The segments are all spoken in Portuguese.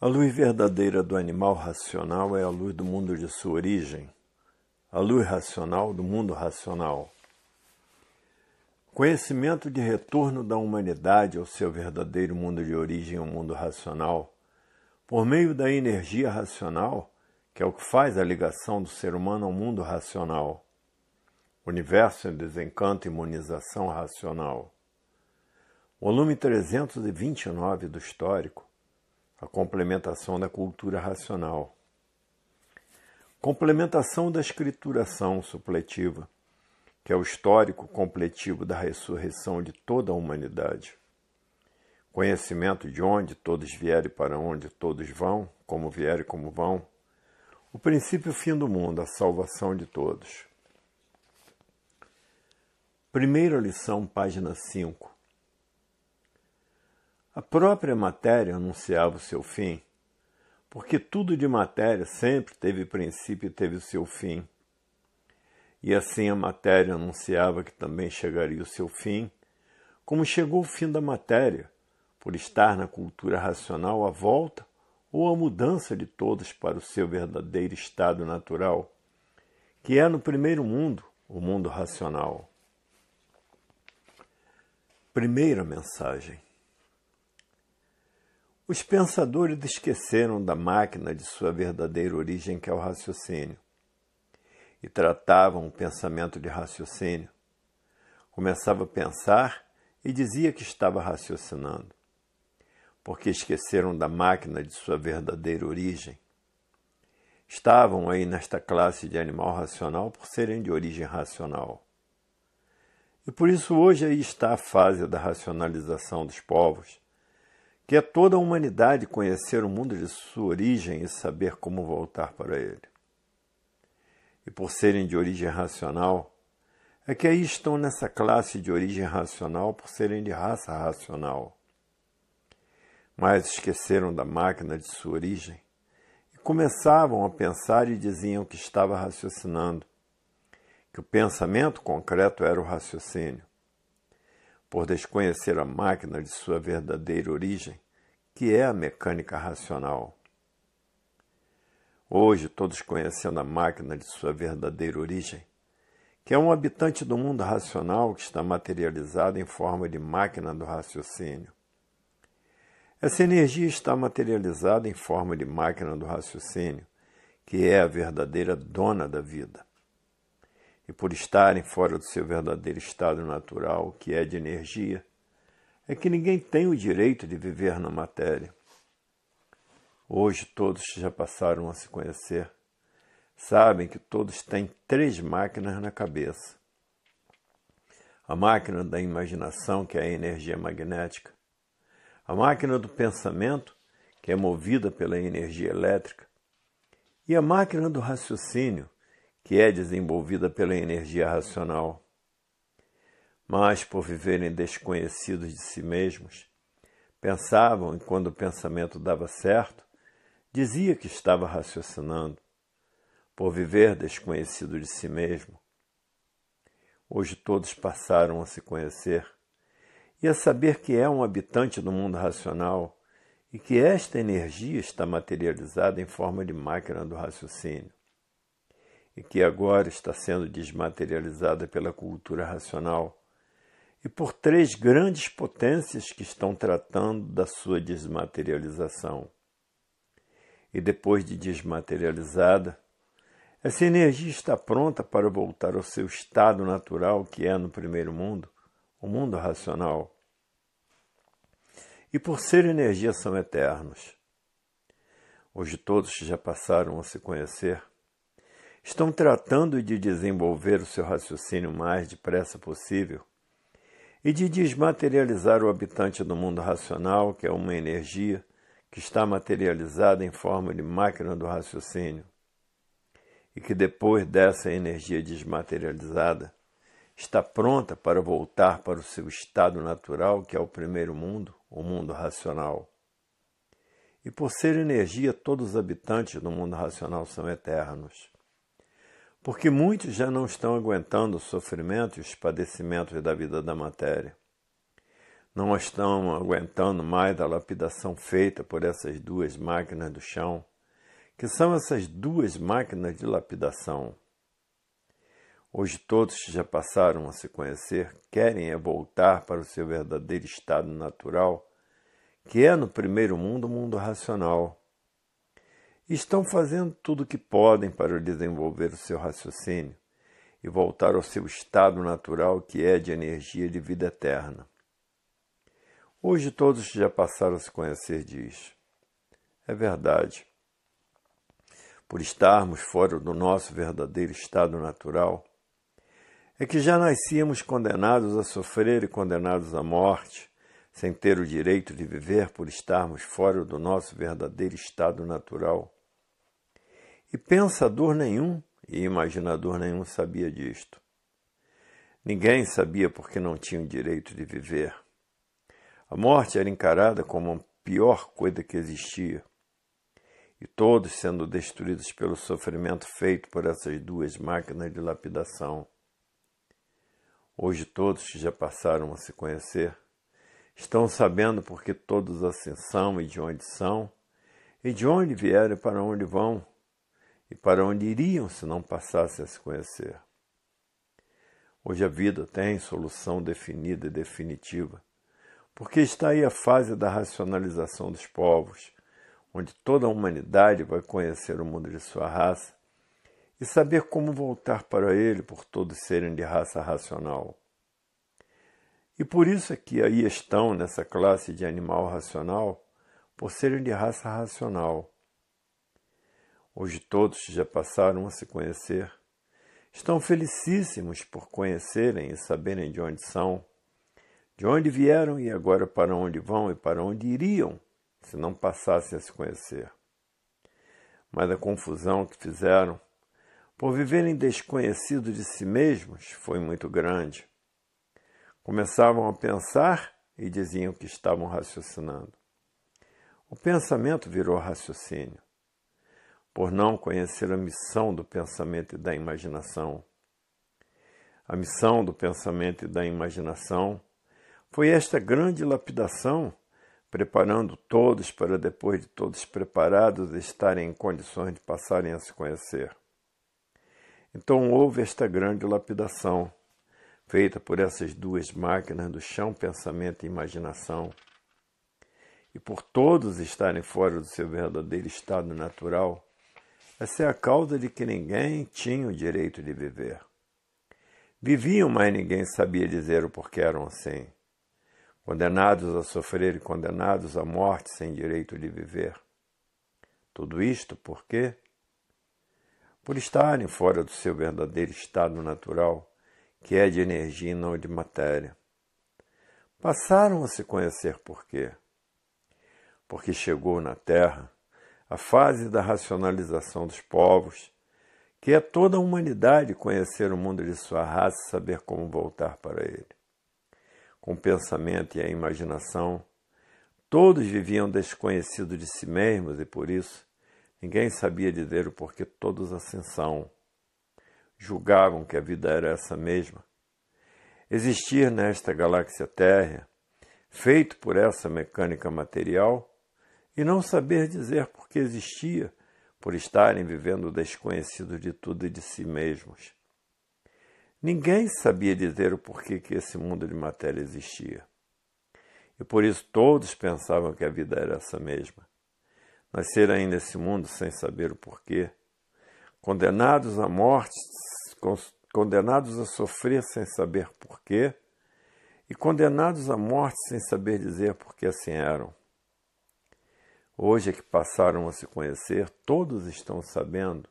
A luz verdadeira do animal racional é a luz do mundo de sua origem, a luz racional do mundo racional. Conhecimento de retorno da humanidade ao seu verdadeiro mundo de origem, o mundo racional, por meio da energia racional, que é o que faz a ligação do ser humano ao mundo racional. Universo em Desencanto e Imunização Racional. Volume 329 do Histórico. A complementação da cultura racional. Complementação da escrituração supletiva, que é o histórico completivo da ressurreição de toda a humanidade. Conhecimento de onde todos vieram e para onde todos vão, como vieram e como vão. O princípio e o fim do mundo, a salvação de todos. Primeira lição, página 5. A própria matéria anunciava o seu fim, porque tudo de matéria sempre teve princípio e teve o seu fim. E assim a matéria anunciava que também chegaria o seu fim, como chegou o fim da matéria, por estar na cultura racional a volta ou a mudança de todos para o seu verdadeiro estado natural, que é no primeiro mundo, o mundo racional. Primeira mensagem. Os pensadores esqueceram da máquina de sua verdadeira origem, que é o raciocínio, e tratavam o pensamento de raciocínio. Começava a pensar e dizia que estava raciocinando, porque esqueceram da máquina de sua verdadeira origem. Estavam aí nesta classe de animal racional por serem de origem racional. E por isso hoje aí está a fase da racionalização dos povos, que é toda a humanidade conhecer o mundo de sua origem e saber como voltar para ele. E por serem de origem racional, é que aí estão nessa classe de origem racional por serem de raça racional. Mas esqueceram da máquina de sua origem e começavam a pensar e diziam que estava raciocinando, que o pensamento concreto era o raciocínio. Por desconhecer a máquina de sua verdadeira origem, que é a mecânica racional. Hoje, todos conhecendo a máquina de sua verdadeira origem, que é um habitante do mundo racional que está materializado em forma de máquina do raciocínio. Essa energia está materializada em forma de máquina do raciocínio, que é a verdadeira dona da vida. E por estarem fora do seu verdadeiro estado natural, que é de energia, é que ninguém tem o direito de viver na matéria. Hoje todos já passaram a se conhecer, sabem que todos têm 3 máquinas na cabeça. A máquina da imaginação, que é a energia magnética, a máquina do pensamento, que é movida pela energia elétrica, e a máquina do raciocínio, que é desenvolvida pela energia racional. Mas, por viverem desconhecidos de si mesmos, pensavam, e quando o pensamento dava certo, dizia que estava raciocinando, por viver desconhecido de si mesmo. Hoje todos passaram a se conhecer e a saber que é um habitante do mundo racional e que esta energia está materializada em forma de máquina do raciocínio, e que agora está sendo desmaterializada pela cultura racional e por 3 grandes potências que estão tratando da sua desmaterialização. E depois de desmaterializada, essa energia está pronta para voltar ao seu estado natural, que é no primeiro mundo, o mundo racional. E por ser energia são eternos. Hoje todos já passaram a se conhecer, estão tratando de desenvolver o seu raciocínio o mais depressa possível e de desmaterializar o habitante do mundo racional, que é uma energia que está materializada em forma de máquina do raciocínio, e que depois dessa energia desmaterializada está pronta para voltar para o seu estado natural, que é o primeiro mundo, o mundo racional. E por ser energia, todos os habitantes do mundo racional são eternos, porque muitos já não estão aguentando o sofrimento e os padecimentos da vida da matéria. Não estão aguentando mais a lapidação feita por essas duas máquinas do chão, que são essas duas máquinas de lapidação. Hoje todos que já passaram a se conhecer querem voltar para o seu verdadeiro estado natural, que é no primeiro mundo o mundo racional. E estão fazendo tudo o que podem para desenvolver o seu raciocínio e voltar ao seu estado natural, que é de energia de vida eterna. Hoje todos que já passaram a se conhecer diz: é verdade. Por estarmos fora do nosso verdadeiro estado natural, é que já nascíamos condenados a sofrer e condenados à morte, sem ter o direito de viver por estarmos fora do nosso verdadeiro estado natural. E pensador nenhum e imaginador nenhum sabia disto. Ninguém sabia porque não tinha o direito de viver. A morte era encarada como a pior coisa que existia, e todos sendo destruídos pelo sofrimento feito por essas duas máquinas de lapidação. Hoje todos que já passaram a se conhecer estão sabendo porque todos assim são e de onde são, e de onde vieram e para onde vão, e para onde iriam se não passassem a se conhecer. Hoje a vida tem solução definida e definitiva, porque está aí a fase da racionalização dos povos, onde toda a humanidade vai conhecer o mundo de sua raça e saber como voltar para ele por todos serem de raça racional. E por isso é que aí estão nessa classe de animal racional, por serem de raça racional. Hoje todos que já passaram a se conhecer estão felicíssimos por conhecerem e saberem de onde são, de onde vieram e agora para onde vão e para onde iriam, se não passassem a se conhecer. Mas a confusão que fizeram, por viverem desconhecidos de si mesmos, foi muito grande. Começavam a pensar e diziam que estavam raciocinando. O pensamento virou raciocínio, por não conhecer a missão do pensamento e da imaginação. A missão do pensamento e da imaginação foi esta grande lapidação, preparando todos para, depois de todos preparados, estarem em condições de passarem a se conhecer. Então houve esta grande lapidação, feita por essas duas máquinas do chão, pensamento e imaginação, e por todos estarem fora do seu verdadeiro estado natural, essa é a causa de que ninguém tinha o direito de viver. Viviam, mas ninguém sabia dizer o porquê eram assim, condenados a sofrer e condenados à morte sem direito de viver. Tudo isto por quê? Por estarem fora do seu verdadeiro estado natural, que é de energia e não de matéria. Passaram a se conhecer por quê? Porque chegou na Terra a fase da racionalização dos povos, que é toda a humanidade conhecer o mundo de sua raça e saber como voltar para ele. Com o pensamento e a imaginação, todos viviam desconhecidos de si mesmos e, por isso, ninguém sabia dizer o porquê todos assim são. Julgavam que a vida era essa mesma. Existir nesta galáxia térrea, feito por essa mecânica material, e não saber dizer por que existia, por estarem vivendo desconhecidos de tudo e de si mesmos. Ninguém sabia dizer o porquê que esse mundo de matéria existia. E por isso todos pensavam que a vida era essa mesma. Nascer ainda nesse mundo sem saber o porquê, condenados à morte, condenados a sofrer sem saber porquê, e condenados à morte sem saber dizer por que assim eram. Hoje é que passaram a se conhecer, todos estão sabendo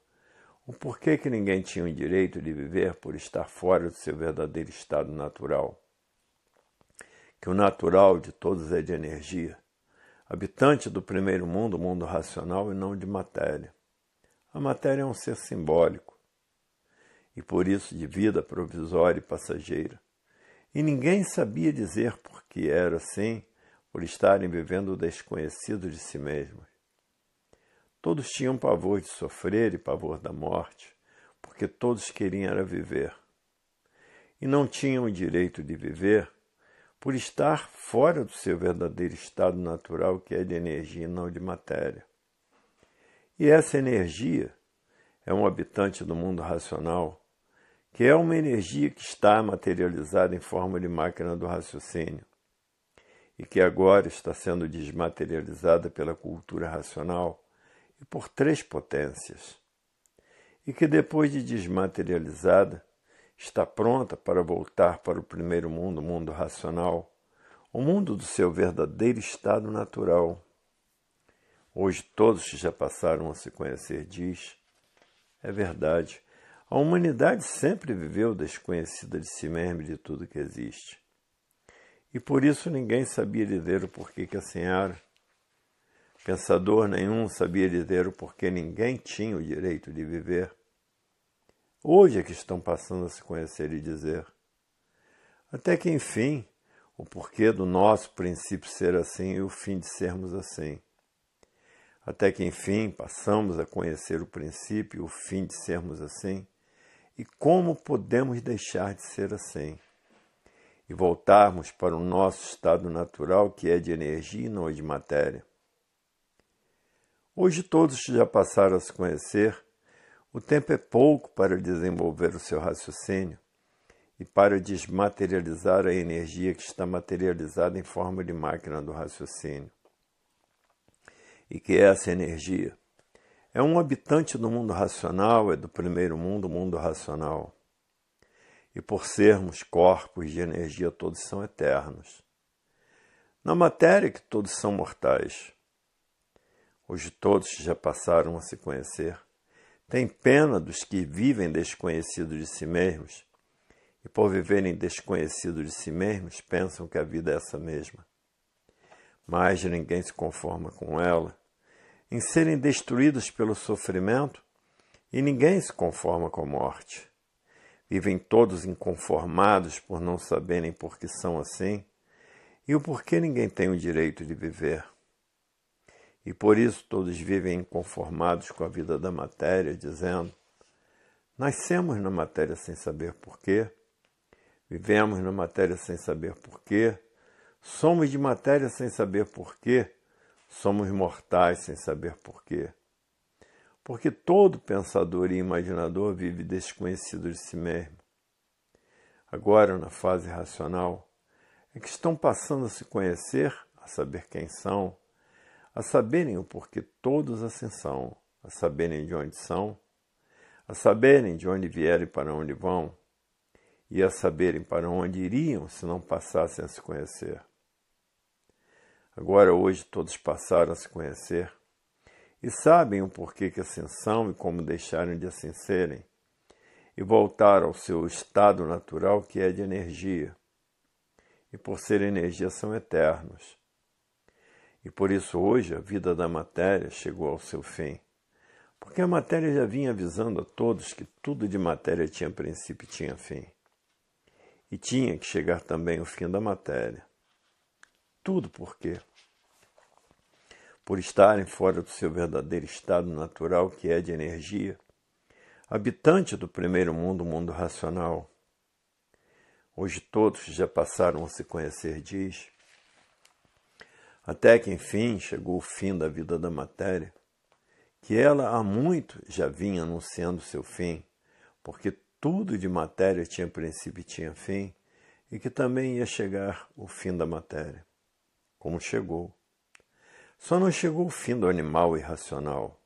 o porquê que ninguém tinha o direito de viver por estar fora do seu verdadeiro estado natural. Que o natural de todos é de energia, habitante do primeiro mundo, o mundo racional e não de matéria. A matéria é um ser simbólico, e por isso de vida provisória e passageira. E ninguém sabia dizer por que era assim, por estarem vivendo o desconhecido de si mesmos. Todos tinham pavor de sofrer e pavor da morte, porque todos queriam era viver. E não tinham o direito de viver, por estar fora do seu verdadeiro estado natural, que é de energia e não de matéria. E essa energia é um habitante do mundo racional, que é uma energia que está materializada em forma de máquina do raciocínio, e que agora está sendo desmaterializada pela cultura racional e por 3 potências, e que depois de desmaterializada, está pronta para voltar para o primeiro mundo, o mundo racional, o mundo do seu verdadeiro estado natural. Hoje todos que já passaram a se conhecer diz, é verdade, a humanidade sempre viveu desconhecida de si mesma e de tudo que existe. E por isso ninguém sabia dizer o porquê que assim era. Pensador nenhum sabia dizer o porquê ninguém tinha o direito de viver. Hoje é que estão passando a se conhecer e dizer. Até que, enfim, o porquê do nosso princípio ser assim e o fim de sermos assim. Até que, enfim, passamos a conhecer o princípio e o fim de sermos assim e como podemos deixar de ser assim e voltarmos para o nosso estado natural, que é de energia e não de matéria. Hoje todos que já passaram a se conhecer, o tempo é pouco para desenvolver o seu raciocínio e para desmaterializar a energia que está materializada em forma de máquina do raciocínio. E que essa energia é um habitante do mundo racional, é do primeiro mundo, o mundo racional. E por sermos corpos de energia, todos são eternos. Na matéria que todos são mortais. Hoje todos que já passaram a se conhecer, têm pena dos que vivem desconhecidos de si mesmos, e por viverem desconhecidos de si mesmos, pensam que a vida é essa mesma. Mas ninguém se conforma com ela, em serem destruídos pelo sofrimento, e ninguém se conforma com a morte. Vivem todos inconformados por não saberem por que são assim, e o porquê ninguém tem o direito de viver. E por isso todos vivem inconformados com a vida da matéria, dizendo: nascemos na matéria sem saber porquê, vivemos na matéria sem saber porquê, somos de matéria sem saber porquê, somos mortais sem saber porquê. Porque todo pensador e imaginador vive desconhecido de si mesmo. Agora, na fase racional, é que estão passando a se conhecer, a saber quem são, a saberem o porquê todos assim são, a saberem de onde são, a saberem de onde vieram e para onde vão, e a saberem para onde iriam se não passassem a se conhecer. Agora, hoje, todos passaram a se conhecer e sabem o porquê que assim são e como deixaram de assim serem, e voltaram ao seu estado natural, que é de energia, e por ser energia são eternos. E por isso hoje a vida da matéria chegou ao seu fim, porque a matéria já vinha avisando a todos que tudo de matéria tinha princípio e tinha fim. E tinha que chegar também o fim da matéria. Tudo por quê? Por estarem fora do seu verdadeiro estado natural, que é de energia, habitante do primeiro mundo, o mundo racional. Hoje todos já passaram a se conhecer, diz, até que enfim chegou o fim da vida da matéria, que ela há muito já vinha anunciando seu fim, porque tudo de matéria tinha princípio e tinha fim, e que também ia chegar o fim da matéria, como chegou. Só não chegou o fim do animal irracional,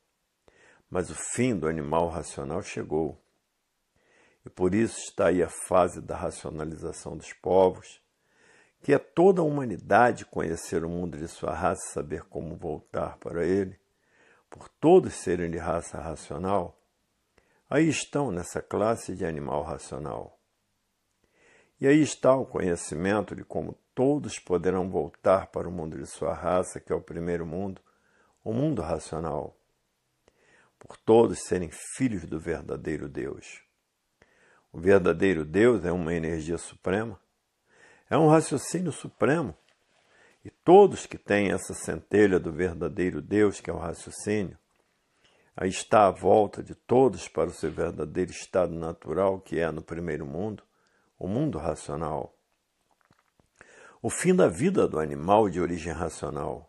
mas o fim do animal racional chegou. E por isso está aí a fase da racionalização dos povos, que é toda a humanidade conhecer o mundo de sua raça e saber como voltar para ele, por todos serem de raça racional, aí estão nessa classe de animal racional. E aí está o conhecimento de como todos poderão voltar para o mundo de sua raça, que é o primeiro mundo, o mundo racional, por todos serem filhos do verdadeiro Deus. O verdadeiro Deus é uma energia suprema, é um raciocínio supremo, e todos que têm essa centelha do verdadeiro Deus, que é o raciocínio, aí está a volta de todos para o seu verdadeiro estado natural, que é no primeiro mundo, o mundo racional. o fim da vida do animal de origem racional.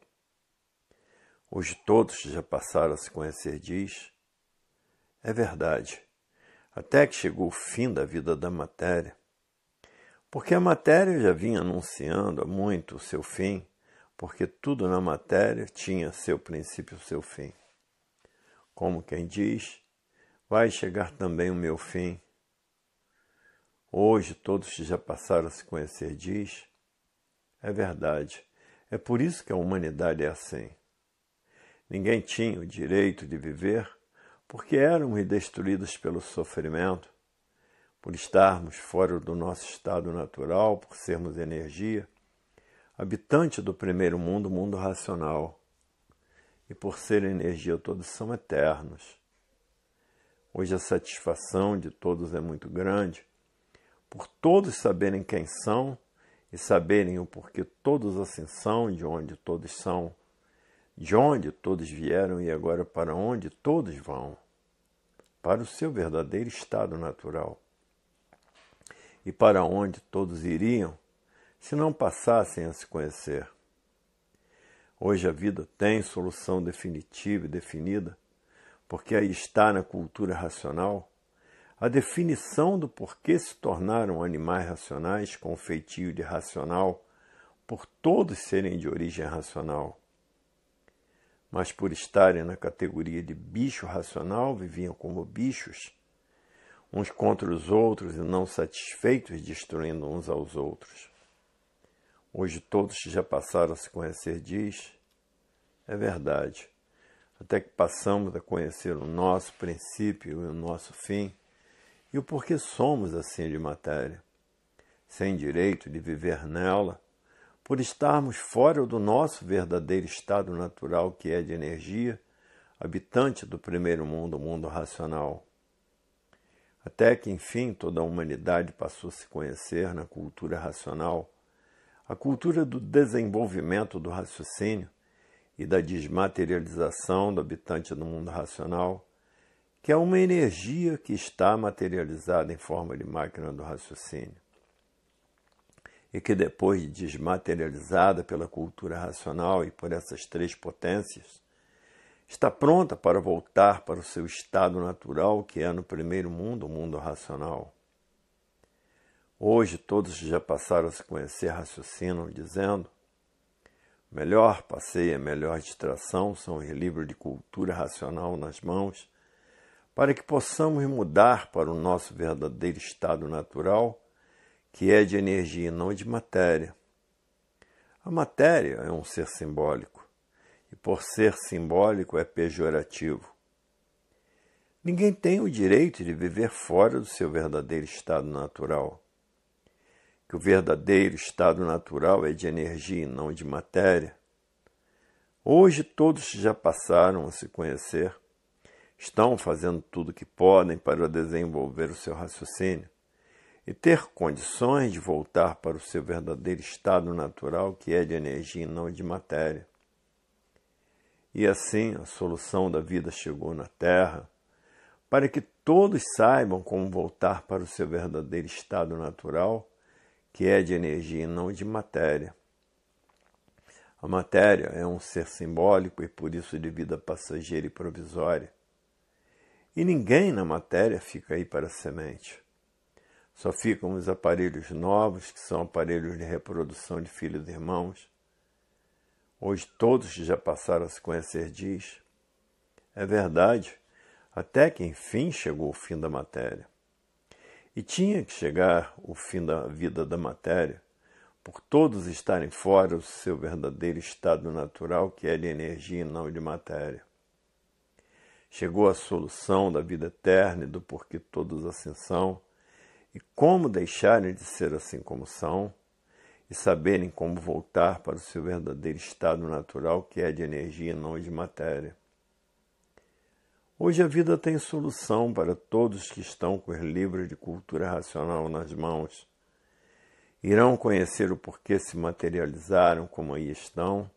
Hoje todos já passaram a se conhecer diz, é verdade, até que chegou o fim da vida da matéria, porque a matéria já vinha anunciando há muito o seu fim, porque tudo na matéria tinha seu princípio e seu fim. Como quem diz, vai chegar também o meu fim. Hoje todos que já passaram a se conhecer diz, é verdade, é por isso que a humanidade é assim. Ninguém tinha o direito de viver porque éramos destruídos pelo sofrimento, por estarmos fora do nosso estado natural, por sermos energia, habitante do primeiro mundo, o mundo racional, e por ser energia todos são eternos. Hoje a satisfação de todos é muito grande, por todos saberem quem são e saberem o porquê todos assim são, de onde todos são, de onde todos vieram e agora para onde todos vão, para o seu verdadeiro estado natural. E para onde todos iriam se não passassem a se conhecer. Hoje a vida tem solução definitiva e definida, porque aí está na cultura racional a definição do porquê se tornaram animais racionais com feitio de racional, por todos serem de origem racional. Mas por estarem na categoria de bicho racional, viviam como bichos, uns contra os outros e não satisfeitos, destruindo uns aos outros. Hoje todos que já passaram a se conhecer diz, é verdade, até que passamos a conhecer o nosso princípio e o nosso fim, e o porquê somos assim de matéria, sem direito de viver nela, por estarmos fora do nosso verdadeiro estado natural, que é de energia, habitante do primeiro mundo, o mundo racional. Até que, enfim, toda a humanidade passou a se conhecer na cultura racional, a cultura do desenvolvimento do raciocínio e da desmaterialização do habitante do mundo racional, que é uma energia que está materializada em forma de máquina do raciocínio, e que depois de desmaterializada pela cultura racional e por essas três potências, está pronta para voltar para o seu estado natural, que é no primeiro mundo, o mundo racional. Hoje todos já passaram a se conhecer raciocinam, dizendo: o melhor passeio, a melhor distração são os livros de cultura racional nas mãos, para que possamos mudar para o nosso verdadeiro estado natural, que é de energia e não de matéria. A matéria é um ser simbólico, e por ser simbólico é pejorativo. Ninguém tem o direito de viver fora do seu verdadeiro estado natural, que o verdadeiro estado natural é de energia e não de matéria. Hoje todos já passaram a se conhecer, estão fazendo tudo o que podem para desenvolver o seu raciocínio e ter condições de voltar para o seu verdadeiro estado natural, que é de energia e não de matéria. E assim a solução da vida chegou na Terra, para que todos saibam como voltar para o seu verdadeiro estado natural, que é de energia e não de matéria. A matéria é um ser simbólico e por isso de vida passageira e provisória. E ninguém na matéria fica aí para semente. Só ficam os aparelhos novos, que são aparelhos de reprodução de filhos e irmãos. Hoje todos que já passaram a se conhecer diz, é verdade, até que enfim chegou o fim da matéria. E tinha que chegar o fim da vida da matéria, por todos estarem fora do seu verdadeiro estado natural, que é de energia e não de matéria. Chegou a solução da vida eterna e do porquê todos assim são, e como deixarem de ser assim como são, e saberem como voltar para o seu verdadeiro estado natural, que é de energia e não de matéria. Hoje a vida tem solução para todos que estão com os livros de cultura racional nas mãos. Irão conhecer o porquê se materializaram como aí estão,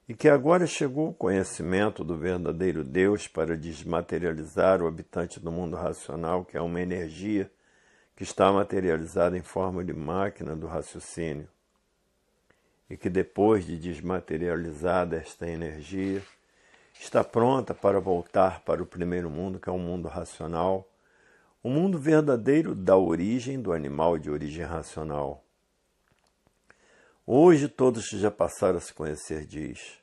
e que agora chegou o conhecimento do verdadeiro Deus para desmaterializar o habitante do mundo racional, que é uma energia que está materializada em forma de máquina do raciocínio. e que depois de desmaterializada esta energia, está pronta para voltar para o primeiro mundo, que é o mundo racional, o mundo verdadeiro da origem do animal de origem racional. Hoje todos já passaram a se conhecer, diz,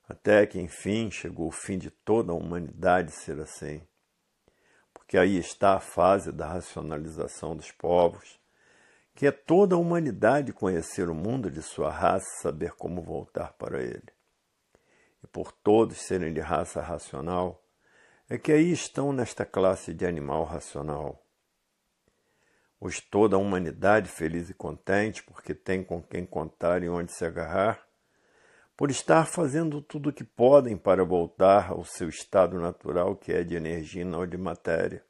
até que enfim chegou o fim de toda a humanidade ser assim, porque aí está a fase da racionalização dos povos, que é toda a humanidade conhecer o mundo de sua raça e saber como voltar para ele. E por todos serem de raça racional, é que aí estão nesta classe de animal racional. Hoje toda a humanidade feliz e contente, porque tem com quem contar e onde se agarrar, por estar fazendo tudo o que podem para voltar ao seu estado natural, que é de energia e não de matéria.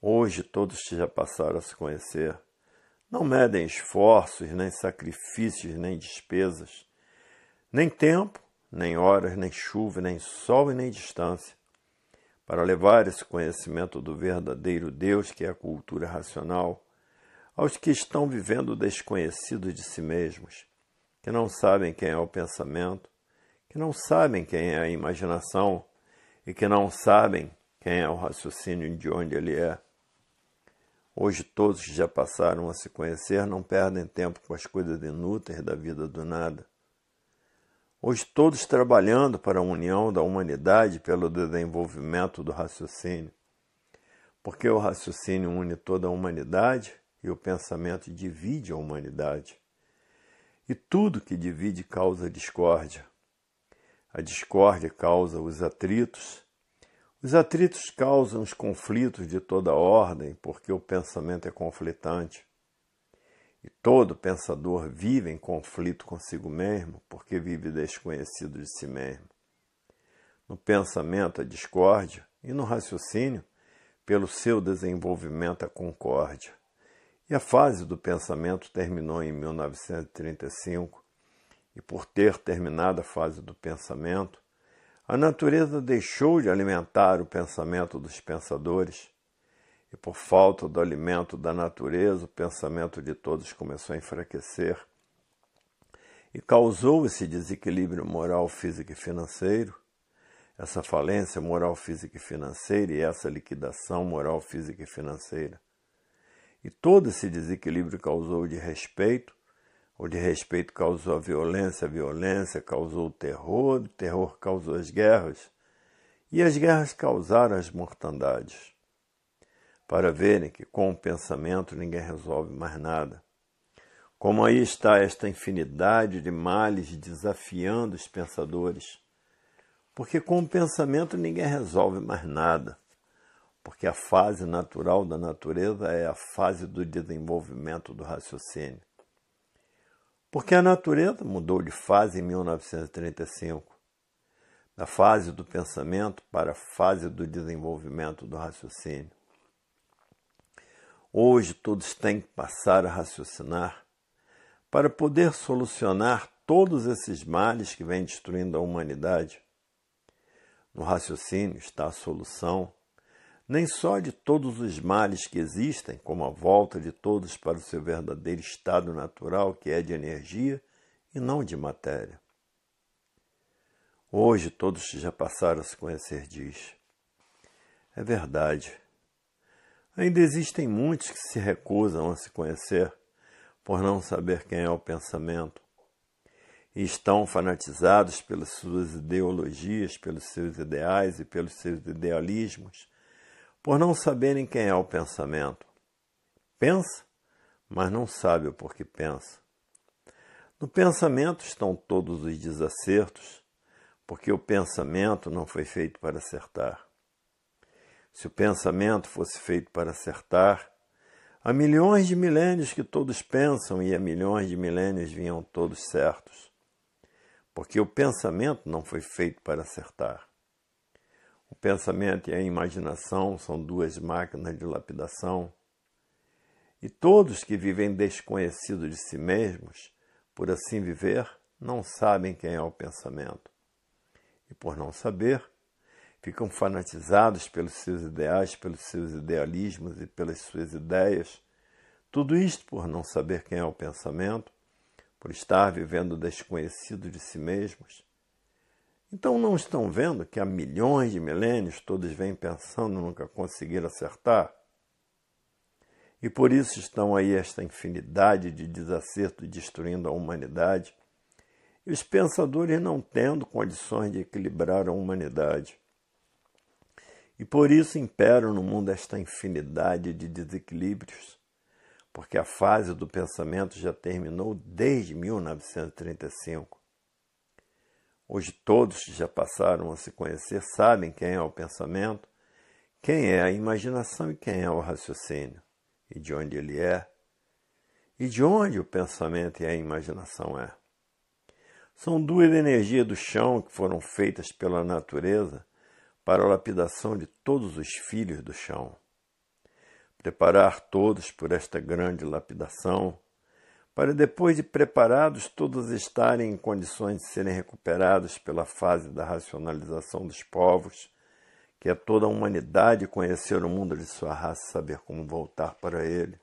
Hoje todos já passaram a se conhecer. Não medem esforços, nem sacrifícios, nem despesas, nem tempo, nem horas, nem chuva, nem sol e nem distância, para levar esse conhecimento do verdadeiro Deus, que é a cultura racional, aos que estão vivendo desconhecidos de si mesmos, que não sabem quem é o pensamento, que não sabem quem é a imaginação e que não sabem quem é o raciocínio e de onde ele é. Hoje todos que já passaram a se conhecer não perdem tempo com as coisas inúteis da vida do nada. Hoje todos trabalhando para a união da humanidade pelo desenvolvimento do raciocínio, porque o raciocínio une toda a humanidade e o pensamento divide a humanidade. E tudo que divide causa discórdia. A discórdia causa os atritos causam os conflitos de toda ordem, porque o pensamento é conflitante. E todo pensador vive em conflito consigo mesmo, porque vive desconhecido de si mesmo. No pensamento, a discórdia, e no raciocínio, pelo seu desenvolvimento, a concórdia. E a fase do pensamento terminou em 1935, e por ter terminado a fase do pensamento, a natureza deixou de alimentar o pensamento dos pensadores, e por falta do alimento da natureza, o pensamento de todos começou a enfraquecer, e causou esse desequilíbrio moral, físico e financeiro, essa falência moral, física e financeira, e essa liquidação moral, física e financeira. E todo esse desequilíbrio causou o de respeito causou a violência causou o terror causou as guerras, e as guerras causaram as mortandades. Para verem que com o pensamento ninguém resolve mais nada. Como aí está esta infinidade de males desafiando os pensadores, porque com o pensamento ninguém resolve mais nada. Porque a fase natural da natureza é a fase do desenvolvimento do raciocínio. Porque a natureza mudou de fase em 1935, da fase do pensamento para a fase do desenvolvimento do raciocínio. Hoje todos têm que passar a raciocinar para poder solucionar todos esses males que vêm destruindo a humanidade. No raciocínio está a solução, nem só de todos os males que existem, como a volta de todos para o seu verdadeiro estado natural, que é de energia e não de matéria. Hoje todos já passaram a se conhecer, diz. É verdade. Ainda existem muitos que se recusam a se conhecer por não saber quem é o pensamento e estão fanatizados pelas suas ideologias, pelos seus ideais e pelos seus idealismos, por não saberem quem é o pensamento. Pensa, mas não sabe o porquê pensa. No pensamento estão todos os desacertos, porque o pensamento não foi feito para acertar. Se o pensamento fosse feito para acertar, há milhões de milênios que todos pensam e há milhões de milênios vinham todos certos, porque o pensamento não foi feito para acertar. O pensamento e a imaginação são duas máquinas de lapidação, e todos que vivem desconhecidos de si mesmos, por assim viver, não sabem quem é o pensamento. E por não saber, ficam fanatizados pelos seus ideais, pelos seus idealismos e pelas suas ideias. Tudo isto por não saber quem é o pensamento, por estar vivendo desconhecido de si mesmos. Então não estão vendo que há milhões de milênios todos vêm pensando nunca conseguir acertar? E por isso estão aí esta infinidade de desacertos destruindo a humanidade, e os pensadores não tendo condições de equilibrar a humanidade. E por isso imperam no mundo esta infinidade de desequilíbrios, porque a fase do pensamento já terminou desde 1935. Hoje todos que já passaram a se conhecer sabem quem é o pensamento, quem é a imaginação e quem é o raciocínio, e de onde ele é, e de onde o pensamento e a imaginação é. São duas energias do chão que foram feitas pela natureza para a lapidação de todos os filhos do chão. Preparar todos por esta grande lapidação, para depois de preparados todos estarem em condições de serem recuperados pela fase da racionalização dos povos, que é toda a humanidade conhecer o mundo de sua raça e saber como voltar para ele.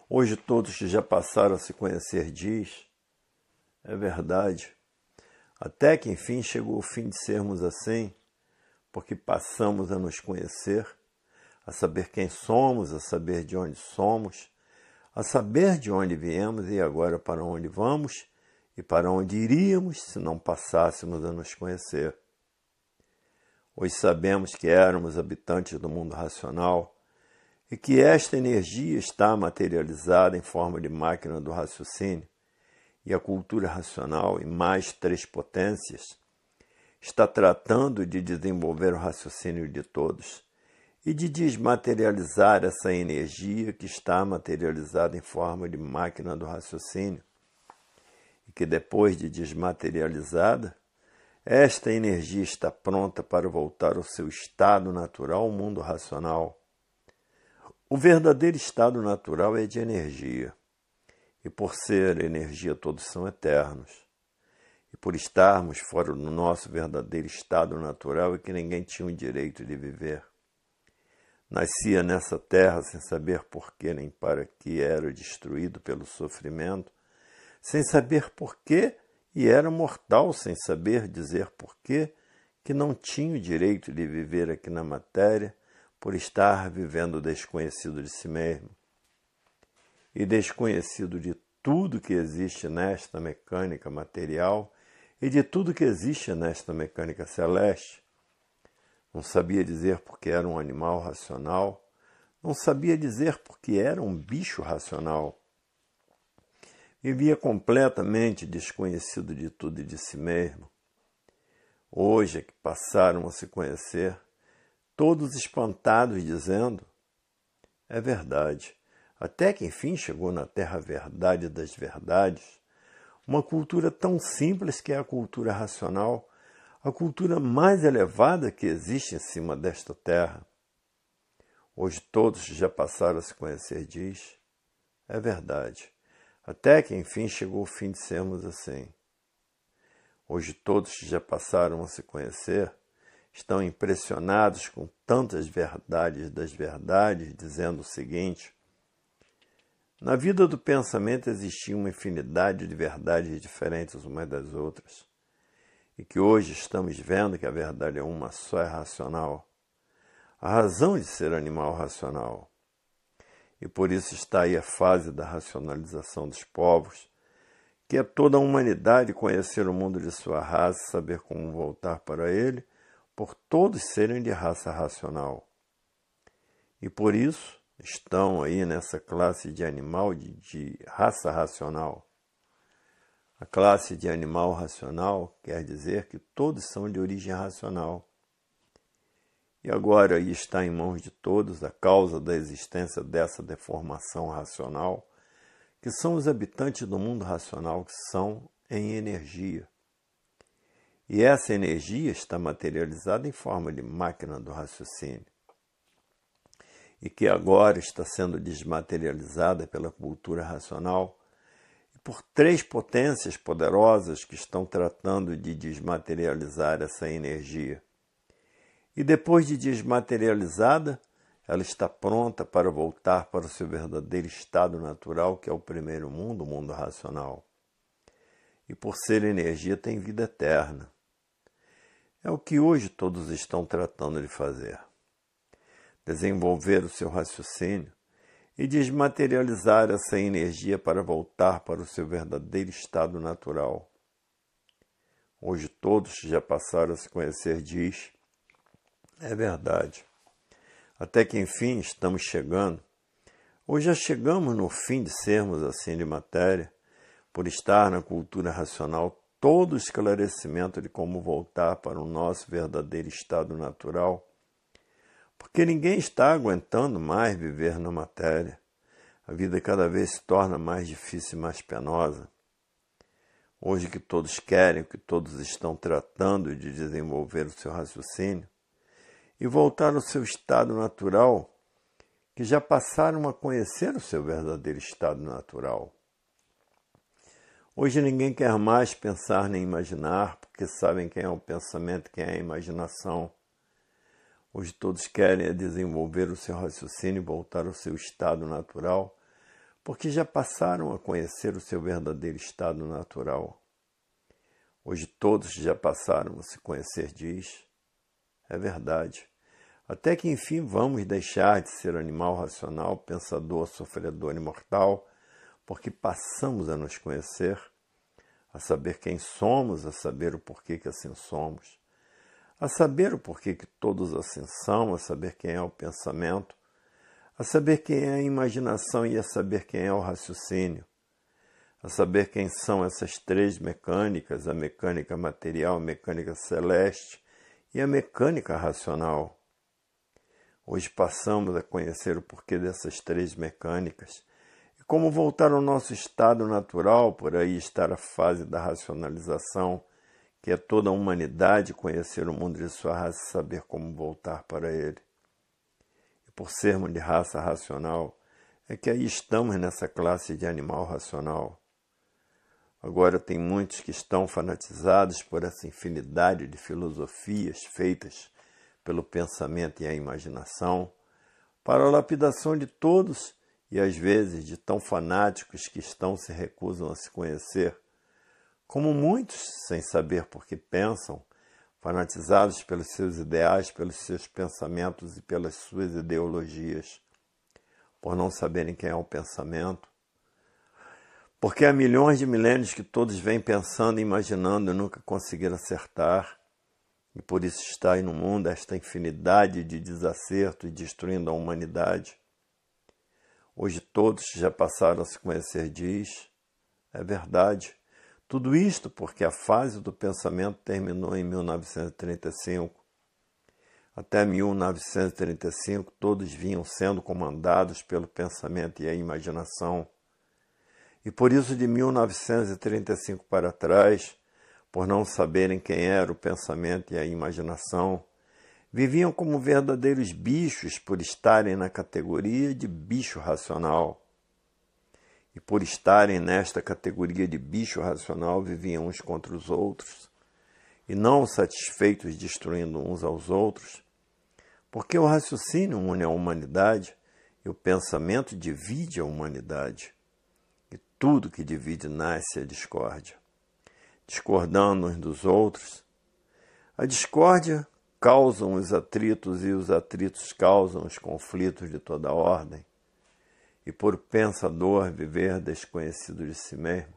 Hoje todos que já passaram a se conhecer diz, é verdade, até que enfim chegou o fim de sermos assim, porque passamos a nos conhecer, a saber quem somos, a saber de onde somos, a saber de onde viemos e agora para onde vamos e para onde iríamos se não passássemos a nos conhecer. Hoje sabemos que éramos habitantes do mundo racional e que esta energia está materializada em forma de máquina do raciocínio e a cultura racional, em mais 3 potências, está tratando de desenvolver o raciocínio de todos e de desmaterializar essa energia que está materializada em forma de máquina do raciocínio, e que depois de desmaterializada, esta energia está pronta para voltar ao seu estado natural, o mundo racional. O verdadeiro estado natural é de energia, e por ser energia todos são eternos. E por estarmos fora do nosso verdadeiro estado natural é que ninguém tinha o direito de viver. Nascia nessa terra sem saber porquê nem para que era destruído pelo sofrimento, sem saber porquê e era mortal sem saber dizer porquê, que não tinha o direito de viver aqui na matéria por estar vivendo desconhecido de si mesmo. E desconhecido de tudo que existe nesta mecânica material e de tudo que existe nesta mecânica celeste. Não sabia dizer porque era um animal racional, não sabia dizer porque era um bicho racional. Vivia completamente desconhecido de tudo e de si mesmo. Hoje é que passaram a se conhecer, todos espantados, dizendo, é verdade, até que enfim chegou na terra a verdade das verdades, uma cultura tão simples que é a cultura racional, a cultura mais elevada que existe em cima desta terra. Hoje todos já passaram a se conhecer, diz, é verdade, até que enfim chegou o fim de sermos assim. Hoje todos que já passaram a se conhecer estão impressionados com tantas verdades das verdades, dizendo o seguinte: na vida do pensamento existia uma infinidade de verdades diferentes umas das outras, e que hoje estamos vendo que a verdade é uma só, é racional, a razão de ser animal racional. E por isso está aí a fase da racionalização dos povos, que é toda a humanidade conhecer o mundo de sua raça, saber como voltar para ele, por todos serem de raça racional. E por isso estão aí nessa classe de animal de raça racional. A classe de animal racional quer dizer que todos são de origem racional. E agora aí está em mãos de todos a causa da existência dessa deformação racional, que são os habitantes do mundo racional, que são em energia. E essa energia está materializada em forma de máquina do raciocínio, e que agora está sendo desmaterializada pela cultura racional e por 3 potências poderosas que estão tratando de desmaterializar essa energia. E depois de desmaterializada, ela está pronta para voltar para o seu verdadeiro estado natural, que é o primeiro mundo, o mundo racional. E por ser energia, tem vida eterna. É o que hoje todos estão tratando de fazer. Desenvolver o seu raciocínio e desmaterializar essa energia para voltar para o seu verdadeiro estado natural. Hoje todos já passaram a se conhecer, diz. É verdade. Até que enfim estamos chegando, ou já chegamos no fim de sermos assim de matéria, por estar na cultura racional todo o esclarecimento de como voltar para o nosso verdadeiro estado natural, porque ninguém está aguentando mais viver na matéria. A vida cada vez se torna mais difícil e mais penosa. Hoje que todos querem, que todos estão tratando de desenvolver o seu raciocínio e voltar ao seu estado natural, que já passaram a conhecer o seu verdadeiro estado natural. Hoje ninguém quer mais pensar nem imaginar, porque sabem quem é o pensamento, quem é a imaginação. Hoje todos querem desenvolver o seu raciocínio e voltar ao seu estado natural, porque já passaram a conhecer o seu verdadeiro estado natural. Hoje todos já passaram a se conhecer, diz. É verdade. Até que enfim vamos deixar de ser animal racional, pensador, sofredor e mortal, porque passamos a nos conhecer, a saber quem somos, a saber o porquê que assim somos, a saber o porquê que todos assim são, a saber quem é o pensamento, a saber quem é a imaginação e a saber quem é o raciocínio, a saber quem são essas três mecânicas, a mecânica material, a mecânica celeste e a mecânica racional. Hoje passamos a conhecer o porquê dessas três mecânicas e como voltar ao nosso estado natural, por aí estar a fase da racionalização, que é toda a humanidade conhecer o mundo de sua raça e saber como voltar para ele. E por sermos de raça racional, é que aí estamos nessa classe de animal racional. Agora tem muitos que estão fanatizados por essa infinidade de filosofias feitas pelo pensamento e a imaginação, para a lapidação de todos e às vezes de tão fanáticos que se recusam a se conhecer, como muitos, sem saber por que pensam, fanatizados pelos seus ideais, pelos seus pensamentos e pelas suas ideologias, por não saberem quem é o pensamento, porque há milhões de milênios que todos vêm pensando e imaginando e nunca conseguiram acertar, e por isso está aí no mundo esta infinidade de desacerto e destruindo a humanidade. Hoje todos já passaram a se conhecer, diz. É verdade. Tudo isto porque a fase do pensamento terminou em 1935. Até 1935 todos vinham sendo comandados pelo pensamento e a imaginação. E por isso de 1935 para trás, por não saberem quem era o pensamento e a imaginação, viviam como verdadeiros bichos por estarem na categoria de bicho racional. E por estarem nesta categoria de bicho racional, viviam uns contra os outros, e não satisfeitos destruindo uns aos outros, porque o raciocínio une a humanidade e o pensamento divide a humanidade. E tudo que divide nasce a discórdia. Discordando uns dos outros, a discórdia causa os atritos e os atritos causam os conflitos de toda ordem. E por pensador viver desconhecido de si mesmo,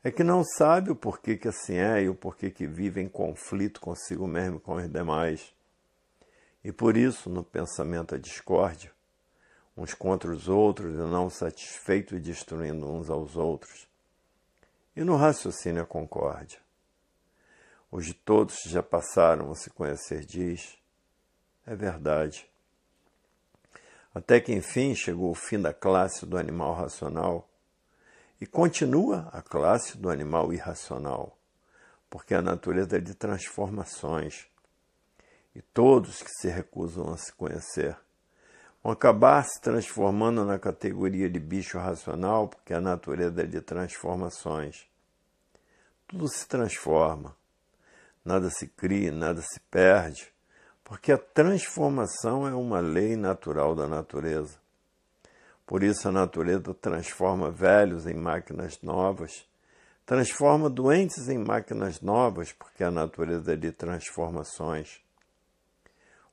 é que não sabe o porquê que assim é e o porquê que vive em conflito consigo mesmo e com os demais. E por isso, no pensamento a discórdia, uns contra os outros e não satisfeitos e destruindo uns aos outros. E no raciocínio a concórdia. Hoje todos já passaram a se conhecer, diz. É verdade. Até que enfim chegou o fim da classe do animal racional e continua a classe do animal irracional, porque a natureza é de transformações e todos que se recusam a se conhecer vão acabar se transformando na categoria de bicho racional, porque a natureza é de transformações. Tudo se transforma, nada se cria, nada se perde, porque a transformação é uma lei natural da natureza. Por isso a natureza transforma velhos em máquinas novas, transforma doentes em máquinas novas, porque a natureza é de transformações.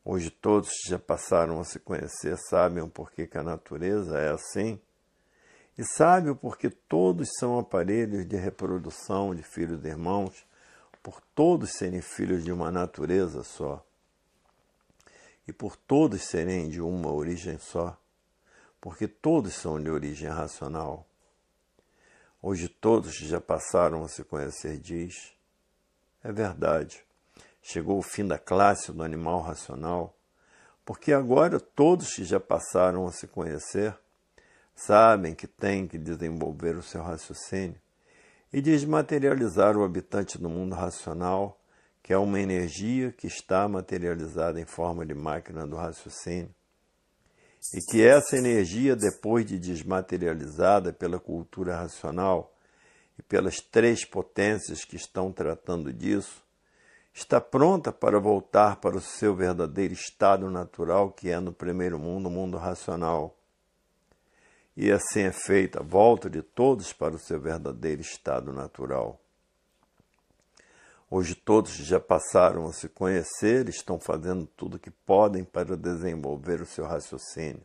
Hoje todos que já passaram a se conhecer sabem o porquê que a natureza é assim, e sabem o porquê todos são aparelhos de reprodução de filhos e irmãos, por todos serem filhos de uma natureza só, e por todos serem de uma origem só, porque todos são de origem racional. Hoje todos que já passaram a se conhecer diz, é verdade, chegou o fim da classe do animal racional, porque agora todos que já passaram a se conhecer sabem que têm que desenvolver o seu raciocínio e desmaterializar o habitante do mundo racional, que é uma energia que está materializada em forma de máquina do raciocínio, e que essa energia, depois de desmaterializada pela cultura racional e pelas três potências que estão tratando disso, está pronta para voltar para o seu verdadeiro estado natural, que é no primeiro mundo, o mundo racional. E assim é feita a volta de todos para o seu verdadeiro estado natural. Hoje todos que já passaram a se conhecer estão fazendo tudo o que podem para desenvolver o seu raciocínio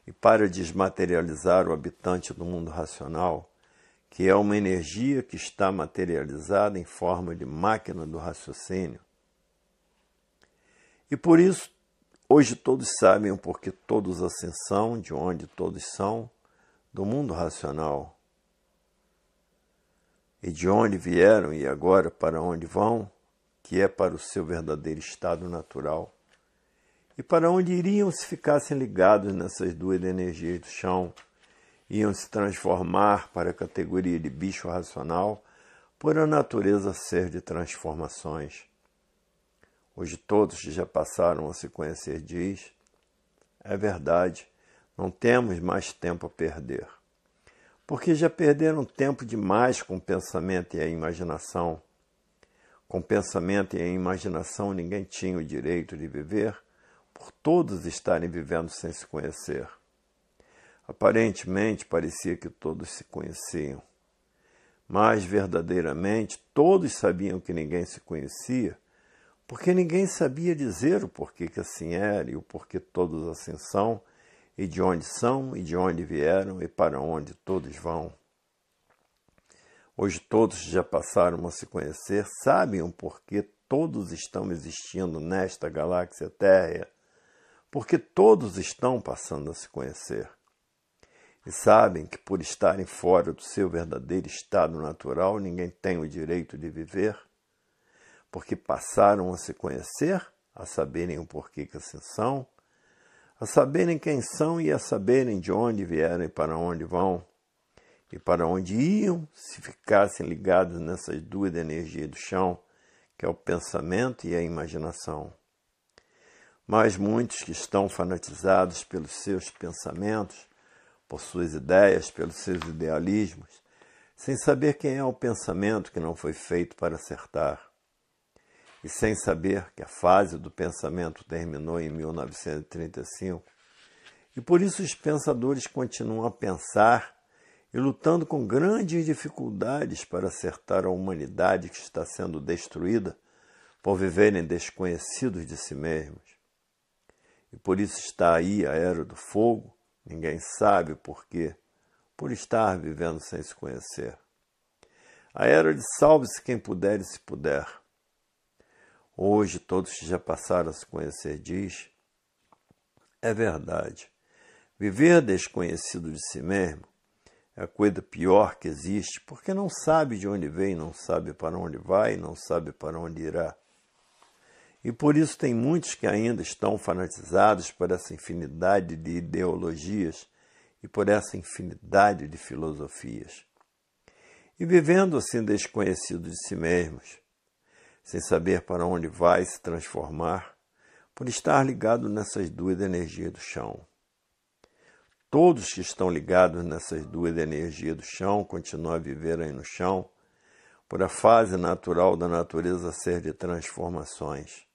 e para desmaterializar o habitante do mundo racional, que é uma energia que está materializada em forma de máquina do raciocínio. E por isso, hoje todos sabem o porquê todos assim são, de onde todos são, do mundo racional. E de onde vieram e agora para onde vão, que é para o seu verdadeiro estado natural. E para onde iriam se ficassem ligados nessas duas energias do chão, iam se transformar para a categoria de bicho racional, por a natureza ser de transformações. Hoje todos que já passaram a se conhecer diz, é verdade, não temos mais tempo a perder. Porque já perderam tempo demais com o pensamento e a imaginação. Com o pensamento e a imaginação ninguém tinha o direito de viver, por todos estarem vivendo sem se conhecer. Aparentemente parecia que todos se conheciam, mas verdadeiramente todos sabiam que ninguém se conhecia, porque ninguém sabia dizer o porquê que assim era e o porquê todos assim são, e de onde vieram e para onde todos vão. Hoje todos já passaram a se conhecer, sabem o porquê todos estão existindo nesta galáxia térrea, porque todos estão passando a se conhecer. E sabem que por estarem fora do seu verdadeiro estado natural, ninguém tem o direito de viver, porque passaram a se conhecer, a saberem o porquê que assim são, a saberem quem são e a saberem de onde vieram e para onde vão, e para onde iam se ficassem ligados nessas duas energias do chão, que é o pensamento e a imaginação. Mas muitos que estão fanatizados pelos seus pensamentos, por suas ideias, pelos seus idealismos, sem saber quem é o pensamento que não foi feito para acertar, e sem saber que a fase do pensamento terminou em 1935, e por isso os pensadores continuam a pensar e lutando com grandes dificuldades para acertar a humanidade que está sendo destruída por viverem desconhecidos de si mesmos. E por isso está aí a Era do Fogo, ninguém sabe por quê, por estar vivendo sem se conhecer. A Era de Salve-se quem puder e se puder. Hoje todos que já passaram a se conhecer diz, é verdade, viver desconhecido de si mesmo é a coisa pior que existe, porque não sabe de onde vem, não sabe para onde vai, não sabe para onde irá. E por isso tem muitos que ainda estão fanatizados por essa infinidade de ideologias e por essa infinidade de filosofias. E vivendo assim desconhecidos de si mesmos, sem saber para onde vai se transformar, por estar ligado nessas duas energias do chão. Todos que estão ligados nessas duas energias do chão continuam a viver aí no chão, por a fase natural da natureza ser de transformações.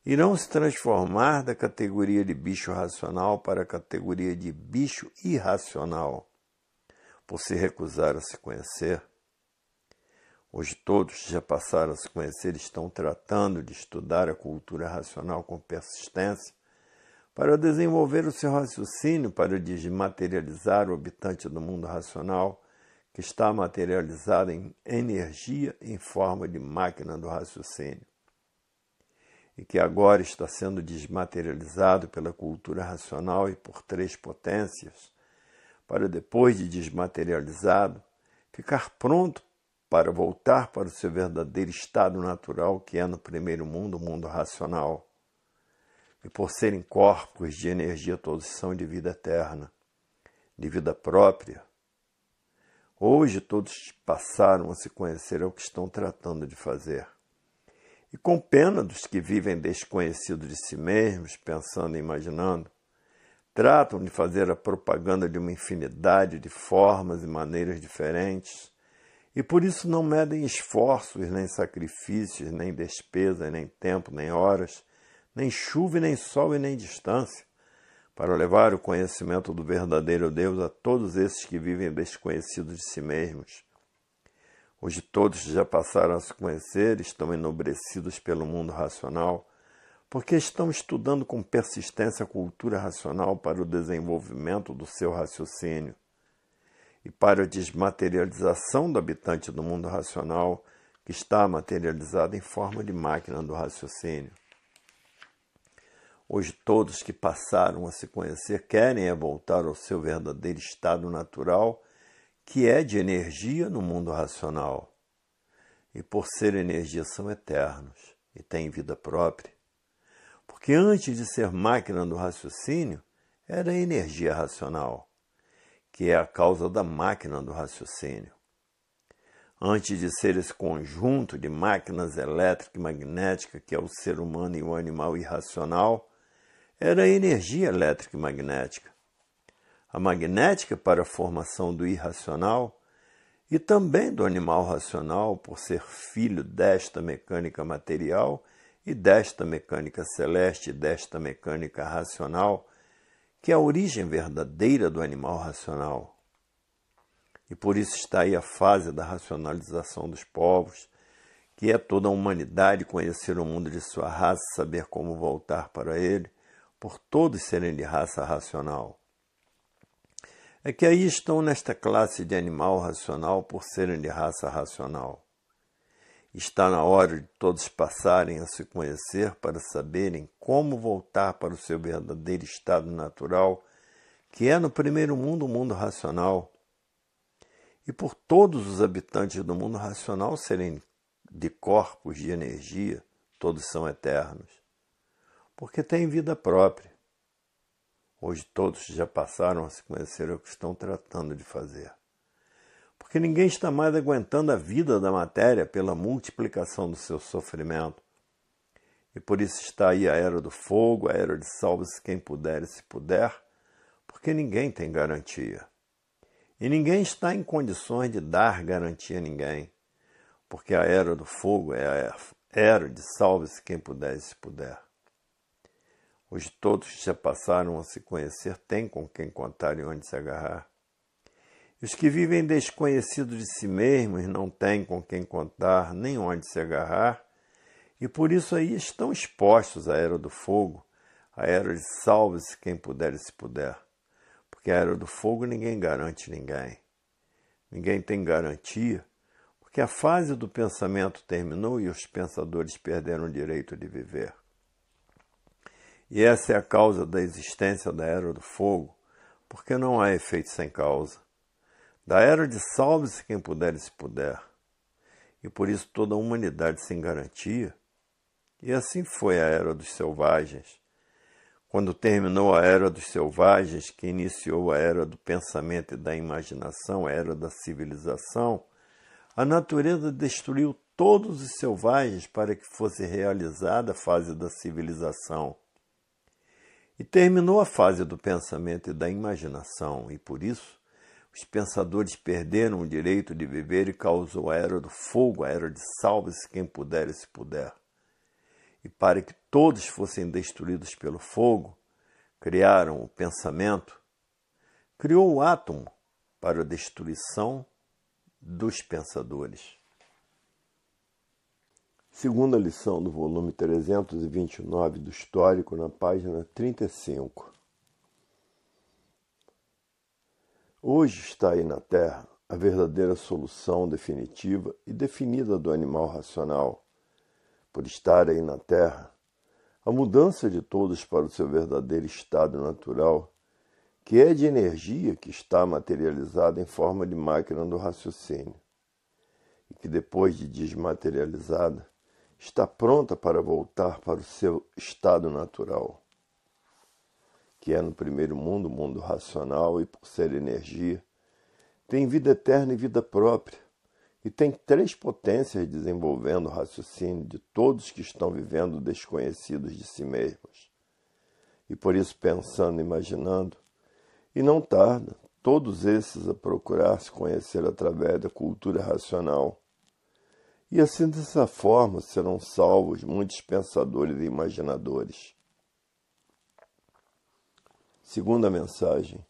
irão se transformar da categoria de bicho racional para a categoria de bicho irracional, por se recusar a se conhecer. Hoje todos já passaram a se conhecer e estão tratando de estudar a cultura racional com persistência para desenvolver o seu raciocínio para desmaterializar o habitante do mundo racional que está materializado em energia em forma de máquina do raciocínio e que agora está sendo desmaterializado pela cultura racional e por três potências, para depois de desmaterializado, ficar pronto para voltar para o seu verdadeiro estado natural, que é no primeiro mundo, o mundo racional. E por serem corpos de energia, todos são de vida eterna, de vida própria. Hoje todos passaram a se conhecer o que estão tratando de fazer. E com pena dos que vivem desconhecidos de si mesmos, pensando e imaginando, tratam de fazer a propaganda de uma infinidade de formas e maneiras diferentes, e por isso não medem esforços, nem sacrifícios, nem despesas, nem tempo, nem horas, nem chuva, nem sol e nem distância, para levar o conhecimento do verdadeiro Deus a todos esses que vivem desconhecidos de si mesmos. Hoje todos já passaram a se conhecer, estão enobrecidos pelo mundo racional, porque estão estudando com persistência a cultura racional para o desenvolvimento do seu raciocínio e para a desmaterialização do habitante do mundo racional que está materializado em forma de máquina do raciocínio. Hoje todos que passaram a se conhecer querem voltar ao seu verdadeiro estado natural, que é de energia no mundo racional. E por ser energia são eternos e têm vida própria. Porque antes de ser máquina do raciocínio, era energia racional, que é a causa da máquina do raciocínio. Antes de ser esse conjunto de máquinas elétrica e magnética, que é o ser humano e o animal irracional, era a energia elétrica e magnética. A magnética para a formação do irracional e também do animal racional, por ser filho desta mecânica material e desta mecânica celeste e desta mecânica racional, que é a origem verdadeira do animal racional. E por isso está aí a fase da racionalização dos povos, que é toda a humanidade conhecer o mundo de sua raça, saber como voltar para ele, por todos serem de raça racional. É que aí estão nesta classe de animal racional por serem de raça racional. Está na hora de todos passarem a se conhecer para saberem como voltar para o seu verdadeiro estado natural, que é no primeiro mundo o mundo racional. E por todos os habitantes do mundo racional serem de corpos de energia, todos são eternos, porque têm vida própria. Hoje todos já passaram a se conhecer o que estão tratando de fazer. Porque ninguém está mais aguentando a vida da matéria pela multiplicação do seu sofrimento. E por isso está aí a era do fogo, a era de salve-se quem puder e se puder, porque ninguém tem garantia. E ninguém está em condições de dar garantia a ninguém, porque a era do fogo é a era de salve-se quem puder e se puder. Hoje todos que já passaram a se conhecer têm com quem contar e onde se agarrar. E os que vivem desconhecidos de si mesmos não têm com quem contar nem onde se agarrar, e por isso aí estão expostos à era do fogo, à era de salve-se quem puder e se puder. Porque a era do fogo ninguém garante ninguém. Ninguém tem garantia, porque a fase do pensamento terminou e os pensadores perderam o direito de viver. E essa é a causa da existência da era do fogo, porque não há efeito sem causa. Da era de salve-se quem puder e se puder. E por isso toda a humanidade sem garantia. E assim foi a era dos selvagens. Quando terminou a era dos selvagens, que iniciou a era do pensamento e da imaginação, a era da civilização, a natureza destruiu todos os selvagens para que fosse realizada a fase da civilização. E terminou a fase do pensamento e da imaginação, e por isso os pensadores perderam o direito de viver e causou a era do fogo, a era de salve-se quem puder e se puder. e para que todos fossem destruídos pelo fogo, criaram o pensamento, criou o átomo para a destruição dos pensadores. Segunda lição do volume 329 do Histórico, na página 35. Hoje está aí na Terra a verdadeira solução definitiva e definida do animal racional. Por estar aí na Terra, a mudança de todos para o seu verdadeiro estado natural, que é de energia que está materializada em forma de máquina do raciocínio, e que depois de desmaterializada, está pronta para voltar para o seu estado natural, que é no primeiro mundo, o mundo racional, e por ser energia, tem vida eterna e vida própria, e tem 3 potências desenvolvendo o raciocínio de todos que estão vivendo desconhecidos de si mesmos. E por isso, pensando e imaginando, e não tarda, todos esses a procurar se conhecer através da cultura racional. E assim, dessa forma, serão salvos muitos pensadores e imaginadores. Segunda mensagem.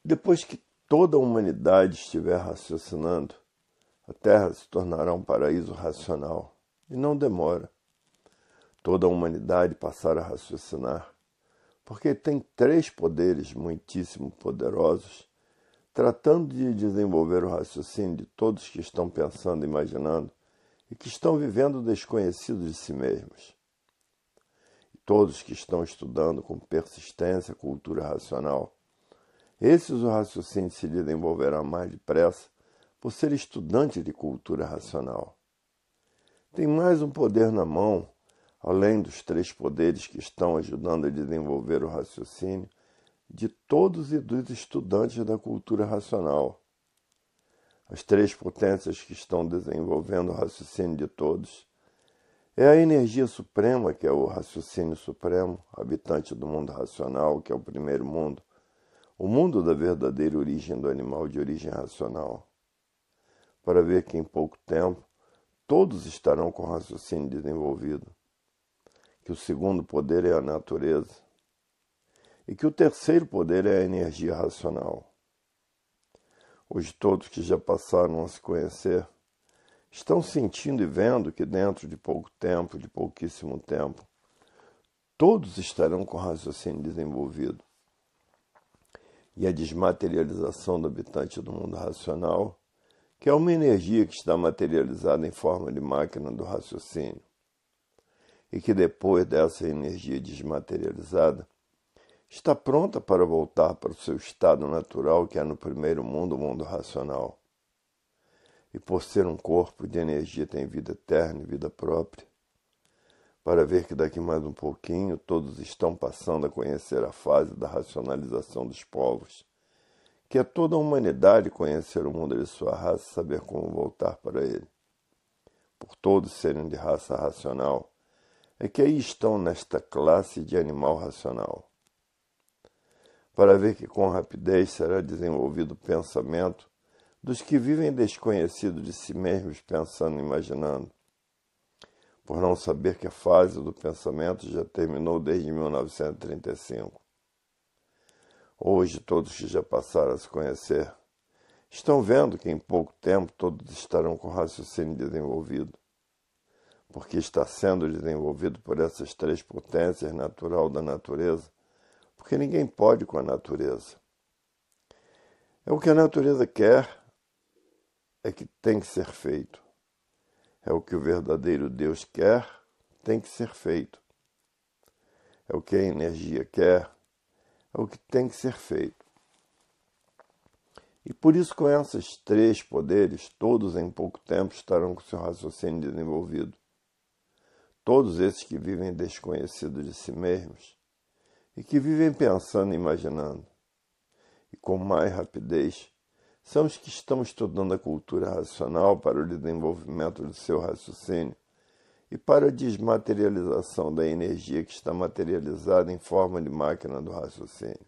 Depois que toda a humanidade estiver raciocinando, a Terra se tornará um paraíso racional. E não demora. Toda a humanidade passará a raciocinar, porque tem 3 poderes muitíssimo poderosos, tratando de desenvolver o raciocínio de todos que estão pensando e imaginando e que estão vivendo desconhecidos de si mesmos. E todos que estão estudando com persistência a cultura racional. Esses o raciocínio se desenvolverá mais depressa por ser estudante de cultura racional. Tem mais um poder na mão, além dos 3 poderes que estão ajudando a desenvolver o raciocínio de todos e dos estudantes da cultura racional. As 3 potências que estão desenvolvendo o raciocínio de todos é a energia suprema, que é o raciocínio supremo, habitante do mundo racional, que é o primeiro mundo, o mundo da verdadeira origem do animal de origem racional, para ver que em pouco tempo todos estarão com o raciocínio desenvolvido, que o segundo poder é a natureza, e que o terceiro poder é a energia racional. Hoje todos que já passaram a se conhecer estão sentindo e vendo que dentro de pouco tempo, de pouquíssimo tempo, todos estarão com o raciocínio desenvolvido. E a desmaterialização do habitante do mundo racional, que é uma energia que está materializada em forma de máquina do raciocínio, e que depois dessa energia desmaterializada, está pronta para voltar para o seu estado natural, que é no primeiro mundo, o mundo racional. E por ser um corpo de energia, tem vida eterna e vida própria, para ver que daqui mais um pouquinho todos estão passando a conhecer a fase da racionalização dos povos, que é toda a humanidade conhecer o mundo de sua raça e saber como voltar para ele. Por todos serem de raça racional, é que aí estão nesta classe de animal racional. Para ver que com rapidez será desenvolvido o pensamento dos que vivem desconhecidos de si mesmos, pensando e imaginando, por não saber que a fase do pensamento já terminou desde 1935. Hoje, todos que já passaram a se conhecer estão vendo que em pouco tempo todos estarão com o raciocínio desenvolvido, porque está sendo desenvolvido por essas 3 potências natural da natureza, porque ninguém pode com a natureza. É o que a natureza quer, é que tem que ser feito. É o que o verdadeiro Deus quer, tem que ser feito. É o que a energia quer, é o que tem que ser feito. E por isso, com esses 3 poderes, todos em pouco tempo estarão com seu raciocínio desenvolvido. Todos esses que vivem desconhecidos de si mesmos e que vivem pensando e imaginando, e com mais rapidez, são os que estão estudando a cultura racional para o desenvolvimento do seu raciocínio e para a desmaterialização da energia que está materializada em forma de máquina do raciocínio.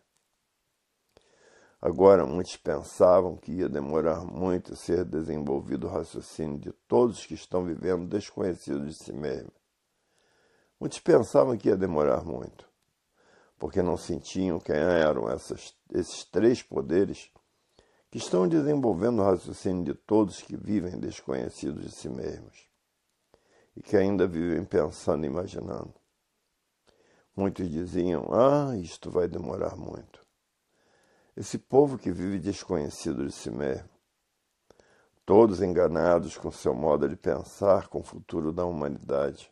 Agora, muitos pensavam que ia demorar muito a ser desenvolvido o raciocínio de todos que estão vivendo desconhecidos de si mesmos. Muitos pensavam que ia demorar muito, porque não sentiam quem eram esses três poderes que estão desenvolvendo o raciocínio de todos que vivem desconhecidos de si mesmos e que ainda vivem pensando e imaginando. Muitos diziam, isto vai demorar muito. Esse povo que vive desconhecido de si mesmo, todos enganados com seu modo de pensar com o futuro da humanidade.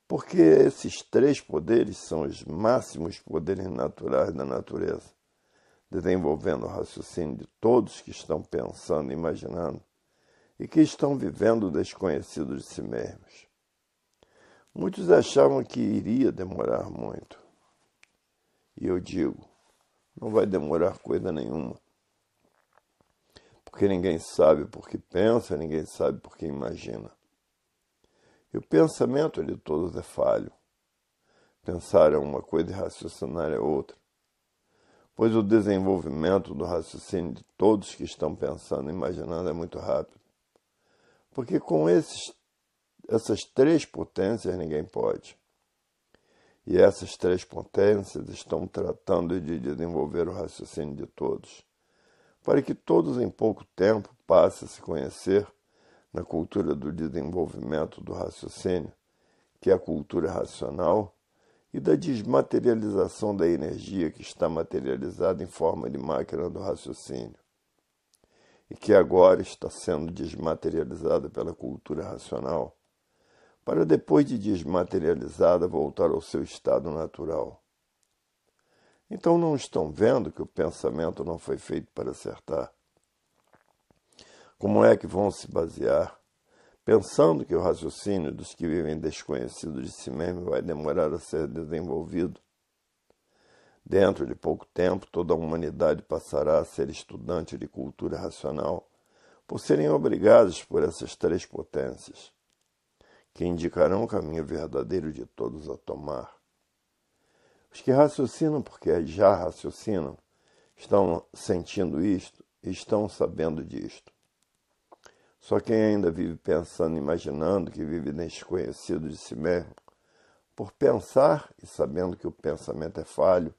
Porque esses três poderes são os máximos poderes naturais da natureza, desenvolvendo o raciocínio de todos que estão pensando e imaginando e que estão vivendo desconhecidos de si mesmos. Muitos achavam que iria demorar muito. E eu digo, não vai demorar coisa nenhuma. Porque ninguém sabe por que pensa, ninguém sabe por que imagina. E o pensamento de todos é falho. Pensar é uma coisa e raciocinar é outra. Pois o desenvolvimento do raciocínio de todos que estão pensando e imaginando é muito rápido. Porque com essas três potências ninguém pode. E essas três potências estão tratando de desenvolver o raciocínio de todos, para que todos em pouco tempo passem a se conhecer na cultura do desenvolvimento do raciocínio, que é a cultura racional, e da desmaterialização da energia que está materializada em forma de máquina do raciocínio, e que agora está sendo desmaterializada pela cultura racional, para depois de desmaterializada voltar ao seu estado natural. Então não estão vendo que o pensamento não foi feito para acertar? Como é que vão se basear, pensando que o raciocínio dos que vivem desconhecidos de si mesmos vai demorar a ser desenvolvido? Dentro de pouco tempo, toda a humanidade passará a ser estudante de cultura racional, por serem obrigados por essas três potências, que indicarão o caminho verdadeiro de todos a tomar. Os que raciocinam porque já raciocinam, estão sentindo isto e estão sabendo disto. Só quem ainda vive pensando e imaginando, que vive desconhecido de si mesmo, por pensar e sabendo que o pensamento é falho,